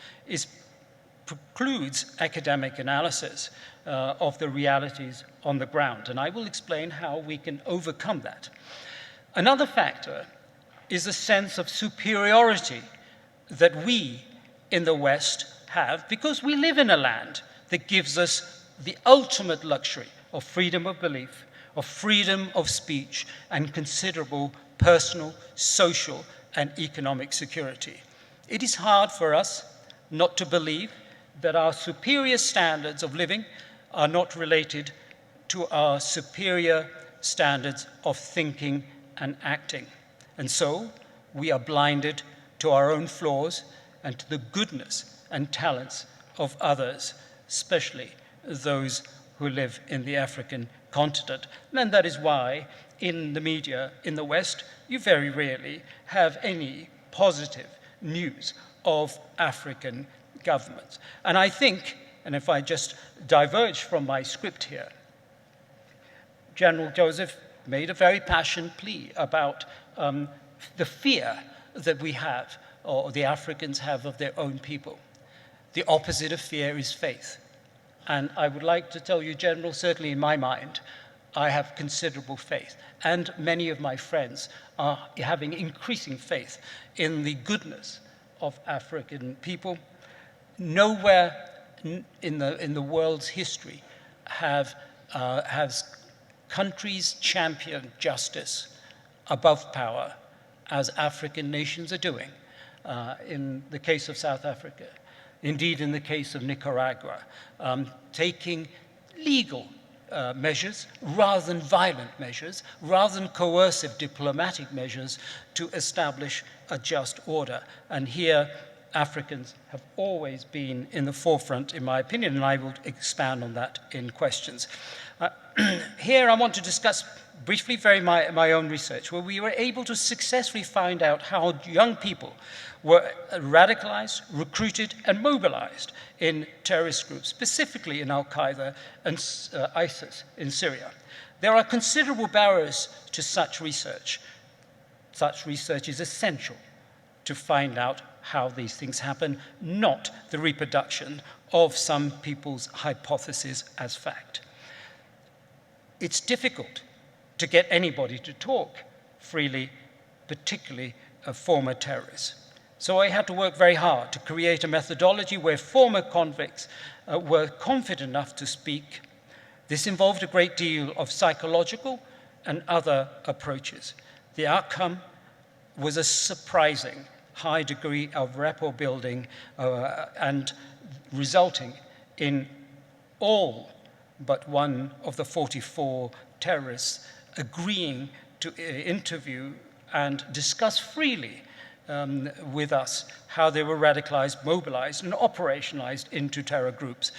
precludes academic analysis of the realities on the ground. And I will explain how we can overcome that. Another factor is a sense of superiority that we in the West have because we live in a land that gives us the ultimate luxury of freedom of belief, of freedom of speech, and considerable personal, social, and economic security. It is hard for us not to believe that our superior standards of living are not related to our superior standards of thinking and acting. And so we are blinded to our own flaws and to the goodness and talents of others, especially those who live in the African continent. And that is why in the media in the West, you very rarely have any positive news of African governments. And I think, and if I just diverge from my script here, General Joseph made a very passionate plea about the fear that we have, or the Africans have, of their own people. The opposite of fear is faith. And I would like to tell you, General, certainly in my mind, I have considerable faith. And many of my friends are having increasing faith in the goodness of African people. Nowhere in the world's history has countries championed justice above power as African nations are doing. In the case of South Africa, indeed in the case of Nicaragua, taking legal measures rather than violent measures, rather than coercive diplomatic measures to establish a just order. And here, Africans have always been in the forefront, in my opinion, and I will expand on that in questions. Here I want to discuss briefly my own research, where we were able to successfully find out how young people were radicalized, recruited, and mobilized in terrorist groups, specifically in Al-Qaeda and ISIS in Syria. There are considerable barriers to such research. Such research is essential to find out how these things happen, not the reproduction of some people's hypotheses as fact. It's difficult to get anybody to talk freely, particularly former terrorists. So I had to work very hard to create a methodology where former convicts were confident enough to speak. This involved a great deal of psychological and other approaches. The outcome was a surprising high degree of rapport building and resulting in all but one of the 44 terrorists agreeing to interview and discuss freely with us how they were radicalized, mobilized, and operationalized into terror groups.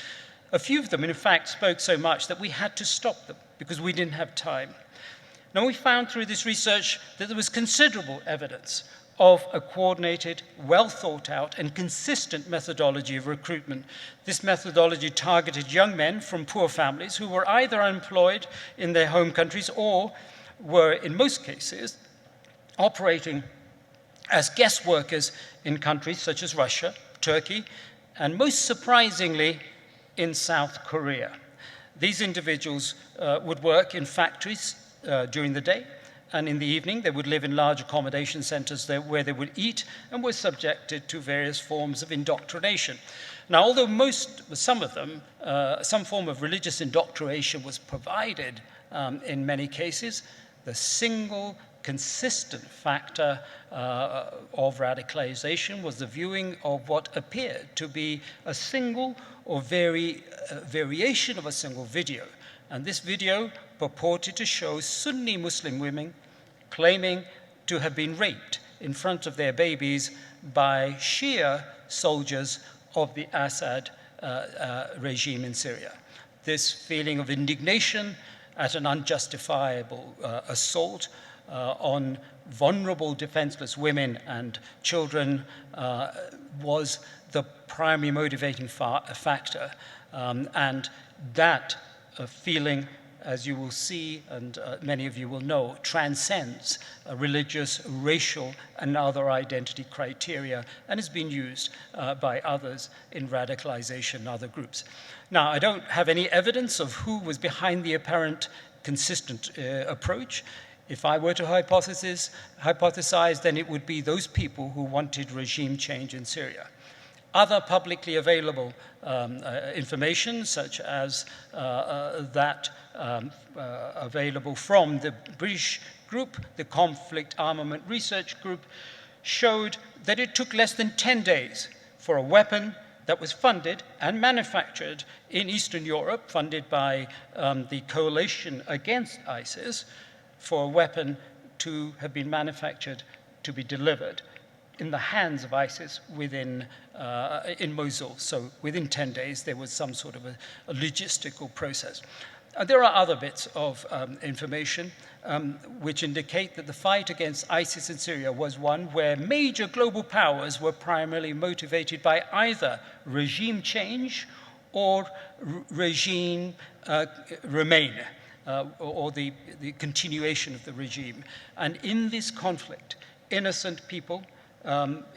A few of them, in fact, spoke so much that we had to stop them because we didn't have time. Now, we found through this research that there was considerable evidence of a coordinated, well thought out, and consistent methodology of recruitment. This methodology targeted young men from poor families who were either unemployed in their home countries or were, in most cases, operating as guest workers in countries such as Russia, Turkey, and most surprisingly, in South Korea. These individuals would work in factories during the day, and in the evening they would live in large accommodation centers where they would eat and were subjected to various forms of indoctrination. Now, although some of them, some form of religious indoctrination was provided in many cases, the single consistent factor of radicalization was the viewing of what appeared to be a single or variation of a single video. And this video purported to show Sunni Muslim women claiming to have been raped in front of their babies by Shia soldiers of the Assad regime in Syria. This feeling of indignation at an unjustifiable assault on vulnerable, defenseless women and children was the primary motivating factor. And that feeling, as you will see, and many of you will know, transcends religious, racial, and other identity criteria, and has been used by others in radicalization and other groups. Now, I don't have any evidence of who was behind the apparent consistent approach. If I were to hypothesize, then it would be those people who wanted regime change in Syria. Other publicly available information, such as that available from the British group, the Conflict Armament Research Group, showed that it took less than 10 days for a weapon that was funded and manufactured in Eastern Europe, funded by the coalition against ISIS, for a weapon to have been manufactured to be delivered in the hands of ISIS in Mosul. So within 10 days, there was some sort of a logistical process. There are other bits of information which indicate that the fight against ISIS in Syria was one where major global powers were primarily motivated by either regime change or regime remain, or the continuation of the regime. And in this conflict, innocent people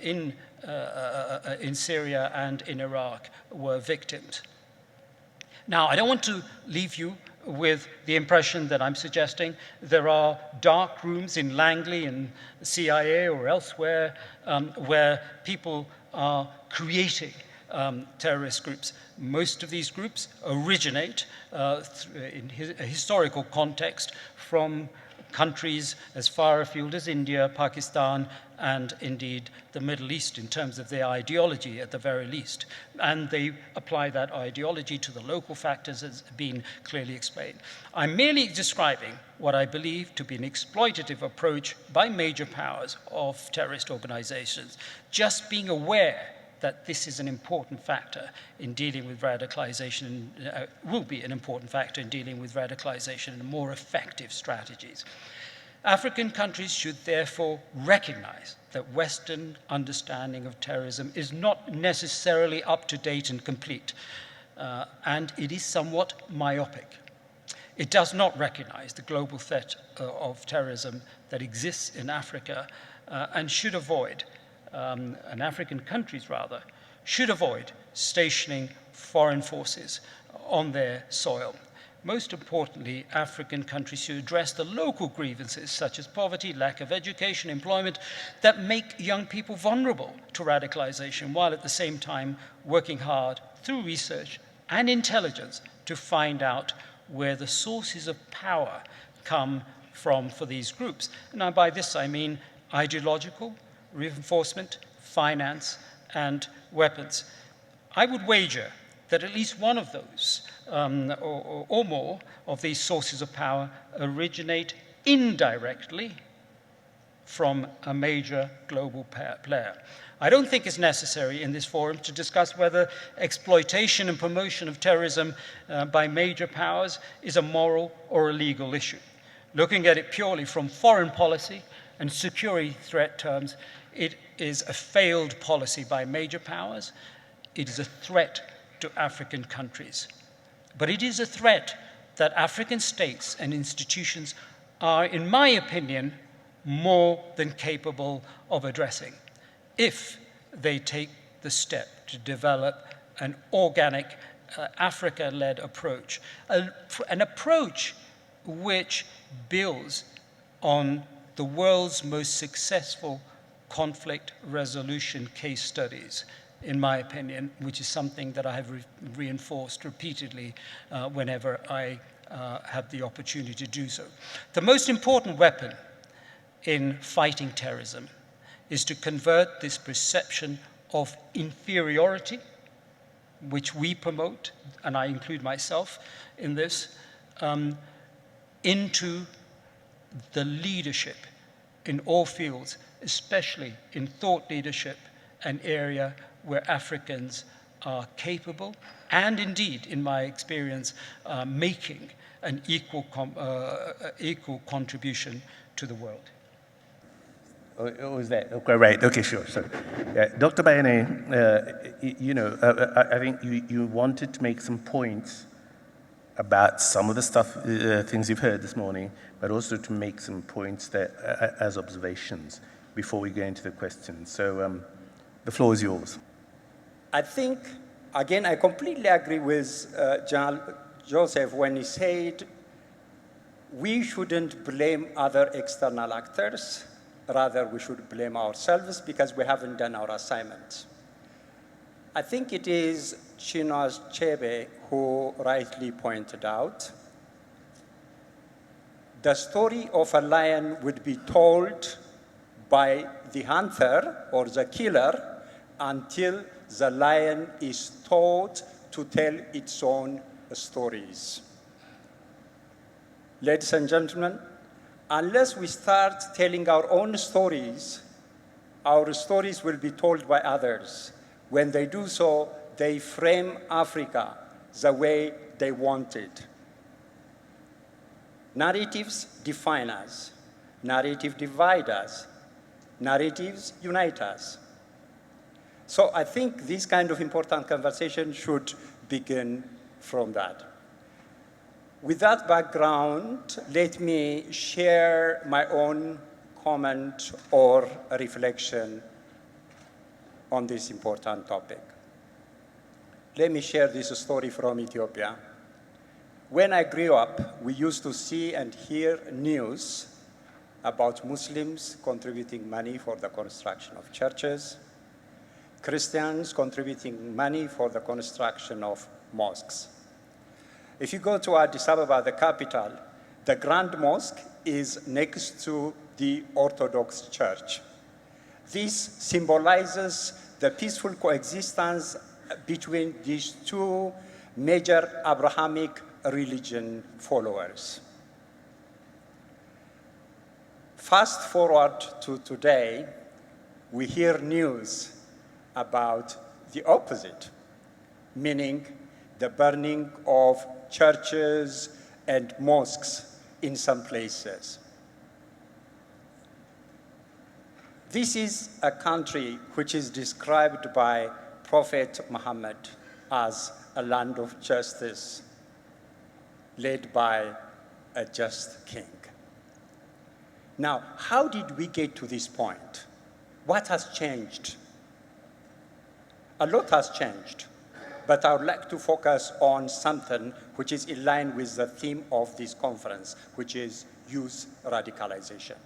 in Syria and in Iraq were victims. Now, I don't want to leave you with the impression that I'm suggesting there are dark rooms in Langley and CIA or elsewhere where people are creating terrorist groups. Most of these groups originate in a historical context from countries as far afield as India, Pakistan, and indeed the Middle East in terms of their ideology at the very least. And they apply that ideology to the local factors as being clearly explained. I'm merely describing what I believe to be an exploitative approach by major powers of terrorist organizations, just being aware that this is an important factor in dealing with radicalization, will be an important factor in dealing with radicalization and more effective strategies. African countries should therefore recognize that Western understanding of terrorism is not necessarily up to date and complete, and it is somewhat myopic. It does not recognize the global threat of terrorism that exists in Africa and should avoid, and African countries rather, should avoid stationing foreign forces on their soil. Most importantly, African countries should address the local grievances such as poverty, lack of education, employment, that make young people vulnerable to radicalization, while at the same time working hard through research and intelligence to find out where the sources of power come from for these groups. Now, by this I mean ideological, reinforcement, finance, and weapons. I would wager that at least one of those, or more, of these sources of power originate indirectly from a major global player. I don't think it's necessary in this forum to discuss whether exploitation and promotion of terrorism by major powers is a moral or a legal issue. Looking at it purely from foreign policy and security threat terms, it is a failed policy by major powers. It is a threat to African countries. But it is a threat that African states and institutions are, in my opinion, more than capable of addressing if they take the step to develop an organic Africa-led approach, an approach which builds on the world's most successful conflict resolution case studies, in my opinion, which is something that I have reinforced repeatedly whenever I have the opportunity to do so. The most important weapon in fighting terrorism is to convert this perception of inferiority, which we promote, and I include myself in this, into the leadership in all fields, especially in thought leadership, an area where Africans are capable and indeed, in my experience, making an equal contribution to the world. Oh, is that? Okay, right. Okay, sure. So, Dr. Bayane, I think you wanted to make some points about some of the things you've heard this morning, but also to make some points that, as observations before we go into the questions. So, the floor is yours. I think, again, I completely agree with Joseph when he said we shouldn't blame other external actors. Rather, we should blame ourselves because we haven't done our assignment. I think it is Chinua Achebe who rightly pointed out the story of a lion would be told by the hunter or the killer until the lion is taught to tell its own stories. Ladies and gentlemen, unless we start telling our own stories will be told by others. When they do so, they frame Africa the way they want it. Narratives define us. Narratives divide us. Narratives unite us. So I think this kind of important conversation should begin from that. With that background, let me share my own comment or reflection on this important topic. Let me share this story from Ethiopia. When I grew up, we used to see and hear news about Muslims contributing money for the construction of churches, Christians contributing money for the construction of mosques. If you go to Addis Ababa, the capital, the Grand Mosque is next to the Orthodox Church. This symbolizes the peaceful coexistence between these two major Abrahamic religion followers. Fast forward to today, we hear news about the opposite, meaning the burning of churches and mosques in some places. This is a country which is described by Prophet Muhammad as a land of justice, led by a just king. Now, how did we get to this point? What has changed? A lot has changed. But I would like to focus on something which is in line with the theme of this conference, which is youth radicalization.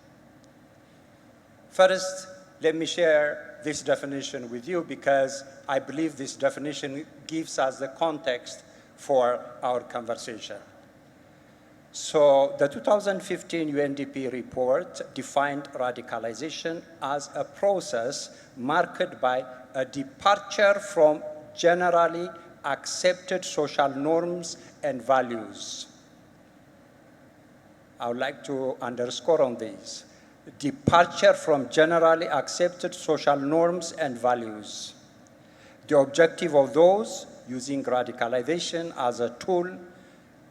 First, let me share this definition with you because I believe this definition gives us the context for our conversation. So the 2015 UNDP report defined radicalization as a process marked by a departure from generally accepted social norms and values. I would like to underscore on this. Departure from generally accepted social norms and values. The objective of those using radicalization as a tool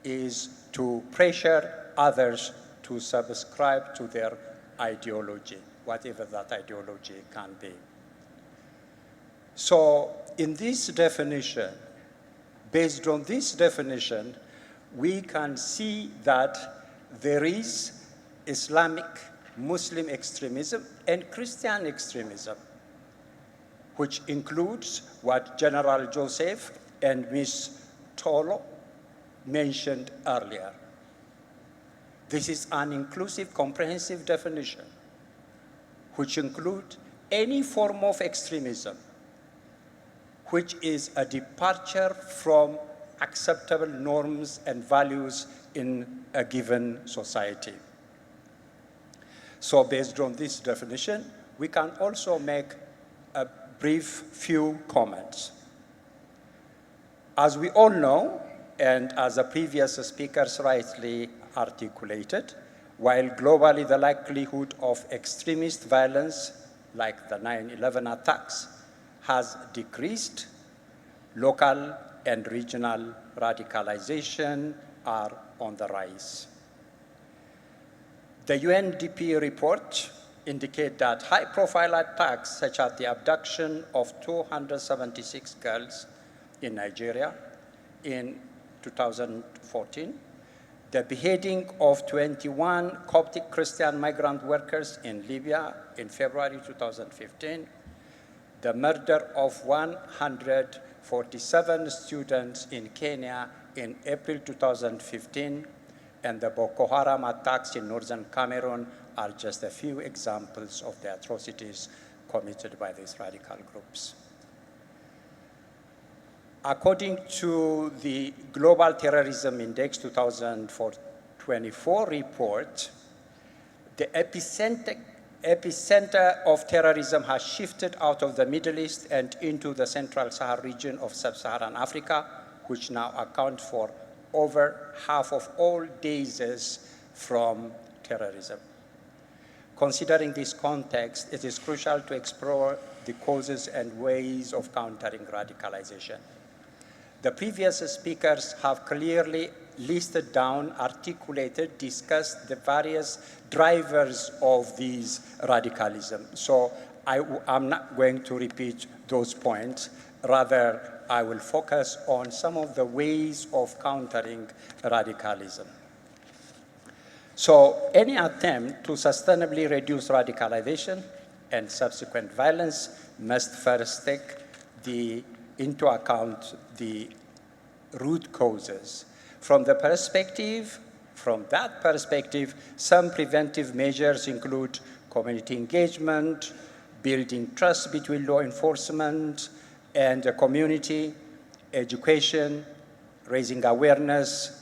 is to pressure others to subscribe to their ideology, whatever that ideology can be. So in this definition, based on this definition, we can see that there is Islamic Muslim extremism, and Christian extremism, which includes what General Joseph and Ms. Tolo mentioned earlier. This is an inclusive, comprehensive definition, which includes any form of extremism, which is a departure from acceptable norms and values in a given society. So based on this definition, we can also make a brief few comments. As we all know, and as the previous speakers rightly articulated, while globally the likelihood of extremist violence, like the 9/11 attacks, has decreased, local and regional radicalization are on the rise. The UNDP report indicates that high-profile attacks, such as the abduction of 276 girls in Nigeria in 2014, the beheading of 21 Coptic Christian migrant workers in Libya in February 2015, the murder of 147 students in Kenya in April 2015, and the Boko Haram attacks in northern Cameroon are just a few examples of the atrocities committed by these radical groups. According to the Global Terrorism Index 2024 report, the epicenter of terrorism has shifted out of the Middle East and into the Central Sahara region of Sub-Saharan Africa, which now accounts for over half of all deaths from terrorism. Considering this context, it is crucial to explore the causes and ways of countering radicalization. The previous speakers have clearly listed down, articulated, discussed the various drivers of these radicalism. So I'm not going to repeat those points. Rather, I will focus on some of the ways of countering radicalism. So any attempt to sustainably reduce radicalization and subsequent violence must first take into account the root causes. From that perspective, some preventive measures include community engagement, building trust between law enforcement and the community, education, raising awareness,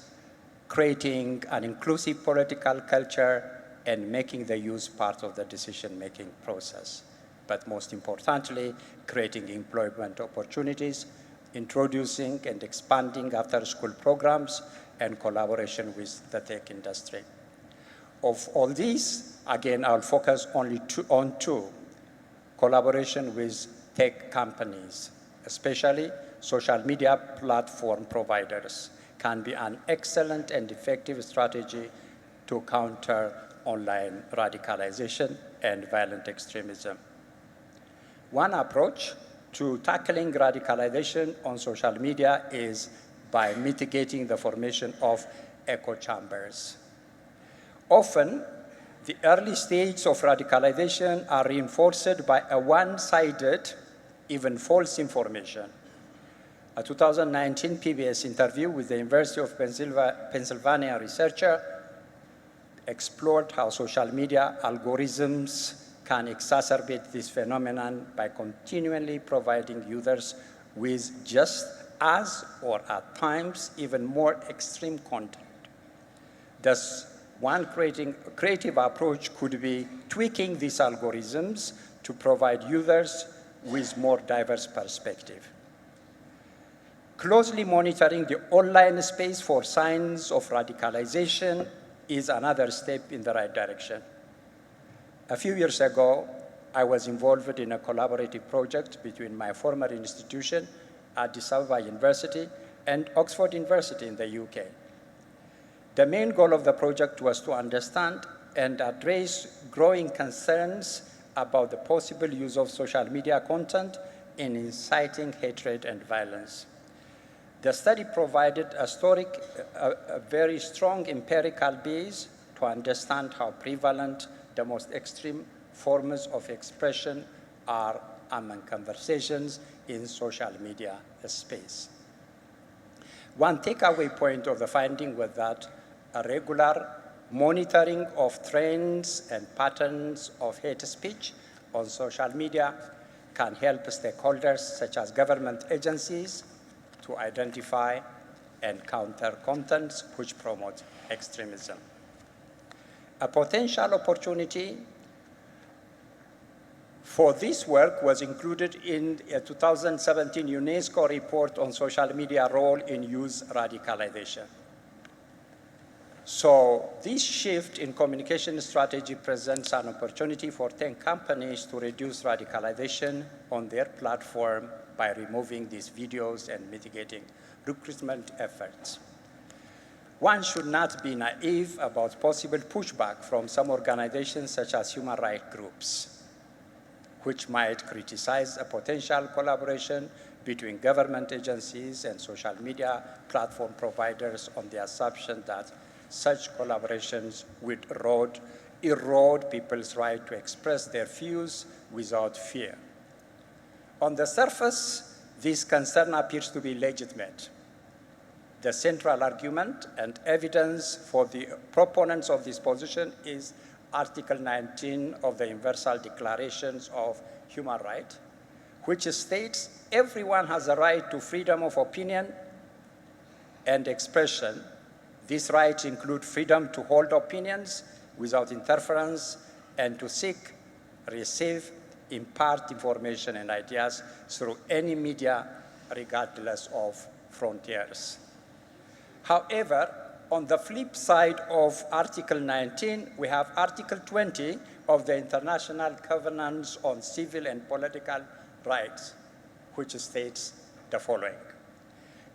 creating an inclusive political culture, and making the youth part of the decision-making process. But most importantly, creating employment opportunities, introducing and expanding after-school programs, and collaboration with the tech industry. Of all these, again, I'll focus only on two: collaboration with tech companies, especially social media platform providers, can be an excellent and effective strategy to counter online radicalization and violent extremism. One approach to tackling radicalization on social media is by mitigating the formation of echo chambers. Often, the early stages of radicalization are reinforced by a one-sided, even false information. A 2019 PBS interview with the University of Pennsylvania researcher explored how social media algorithms can exacerbate this phenomenon by continually providing users with just as, or at times, even more extreme content. Thus, one creative approach could be tweaking these algorithms to provide users with more diverse perspective. Closely monitoring the online space for signs of radicalization is another step in the right direction. A few years ago, I was involved in a collaborative project between my former institution, Addis Ababa University, and Oxford University in the UK. The main goal of the project was to understand and address growing concerns about the possible use of social media content in inciting hatred and violence. The study provided a very strong empirical base to understand how prevalent the most extreme forms of expression are among conversations in social media space. One takeaway point of the finding was that a regular monitoring of trends and patterns of hate speech on social media can help stakeholders such as government agencies to identify and counter contents which promote extremism. A potential opportunity for this work was included in a 2017 UNESCO report on social media role in youth radicalization. So this shift in communication strategy presents an opportunity for tech companies to reduce radicalization on their platform by removing these videos and mitigating recruitment efforts. One should not be naive about possible pushback from some organizations such as human rights groups, which might criticize a potential collaboration between government agencies and social media platform providers on the assumption that such collaborations would erode people's right to express their views without fear. On the surface, this concern appears to be legitimate. The central argument and evidence for the proponents of this position is Article 19 of the Universal Declaration of Human Rights, which states everyone has a right to freedom of opinion and expression. These rights include freedom to hold opinions without interference and to seek, receive, impart information and ideas through any media, regardless of frontiers. However, on the flip side of Article 19, we have Article 20 of the International Covenant on Civil and Political Rights, which states the following: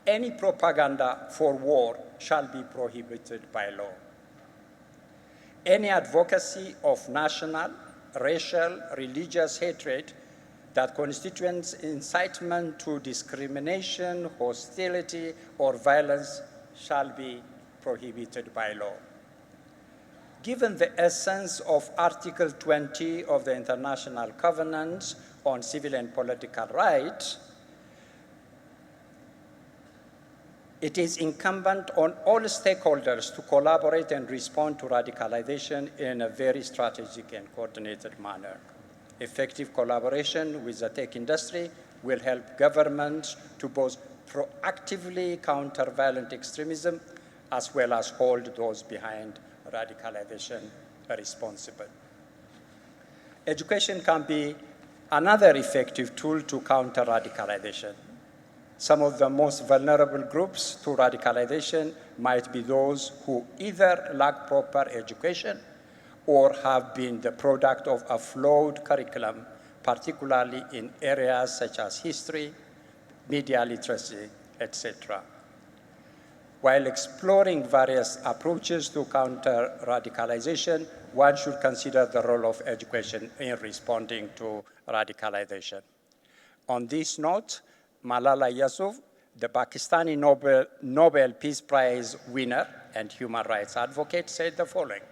any propaganda for war shall be prohibited by law. Any advocacy of national, racial, religious hatred that constitutes incitement to discrimination, hostility, or violence shall be prohibited by law. Given the essence of Article 20 of the International Covenant on Civil and Political Rights, it is incumbent on all stakeholders to collaborate and respond to radicalization in a very strategic and coordinated manner. Effective collaboration with the tech industry will help governments to both proactively counter violent extremism as well as hold those behind radicalization responsible. Education can be another effective tool to counter radicalization. Some of the most vulnerable groups to radicalization might be those who either lack proper education or have been the product of a flawed curriculum, particularly in areas such as history, media literacy, etc. While exploring various approaches to counter radicalization, one should consider the role of education in responding to radicalization. On this note, Malala Yousafzai, the Pakistani Nobel Peace Prize winner and human rights advocate, said the following: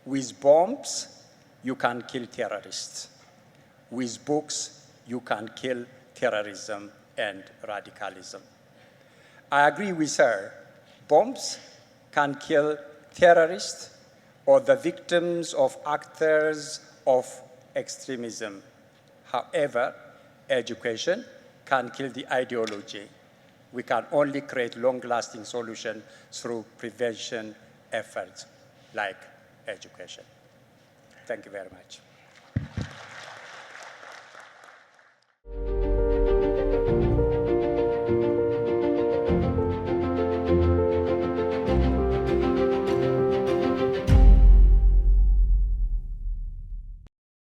with bombs, you can kill terrorists. With books, you can kill terrorism and radicalism. I agree with her. Bombs can kill terrorists or the victims of actors of extremism. However, education can kill the ideology. We can only create long-lasting solutions through prevention efforts like education. Thank you very much.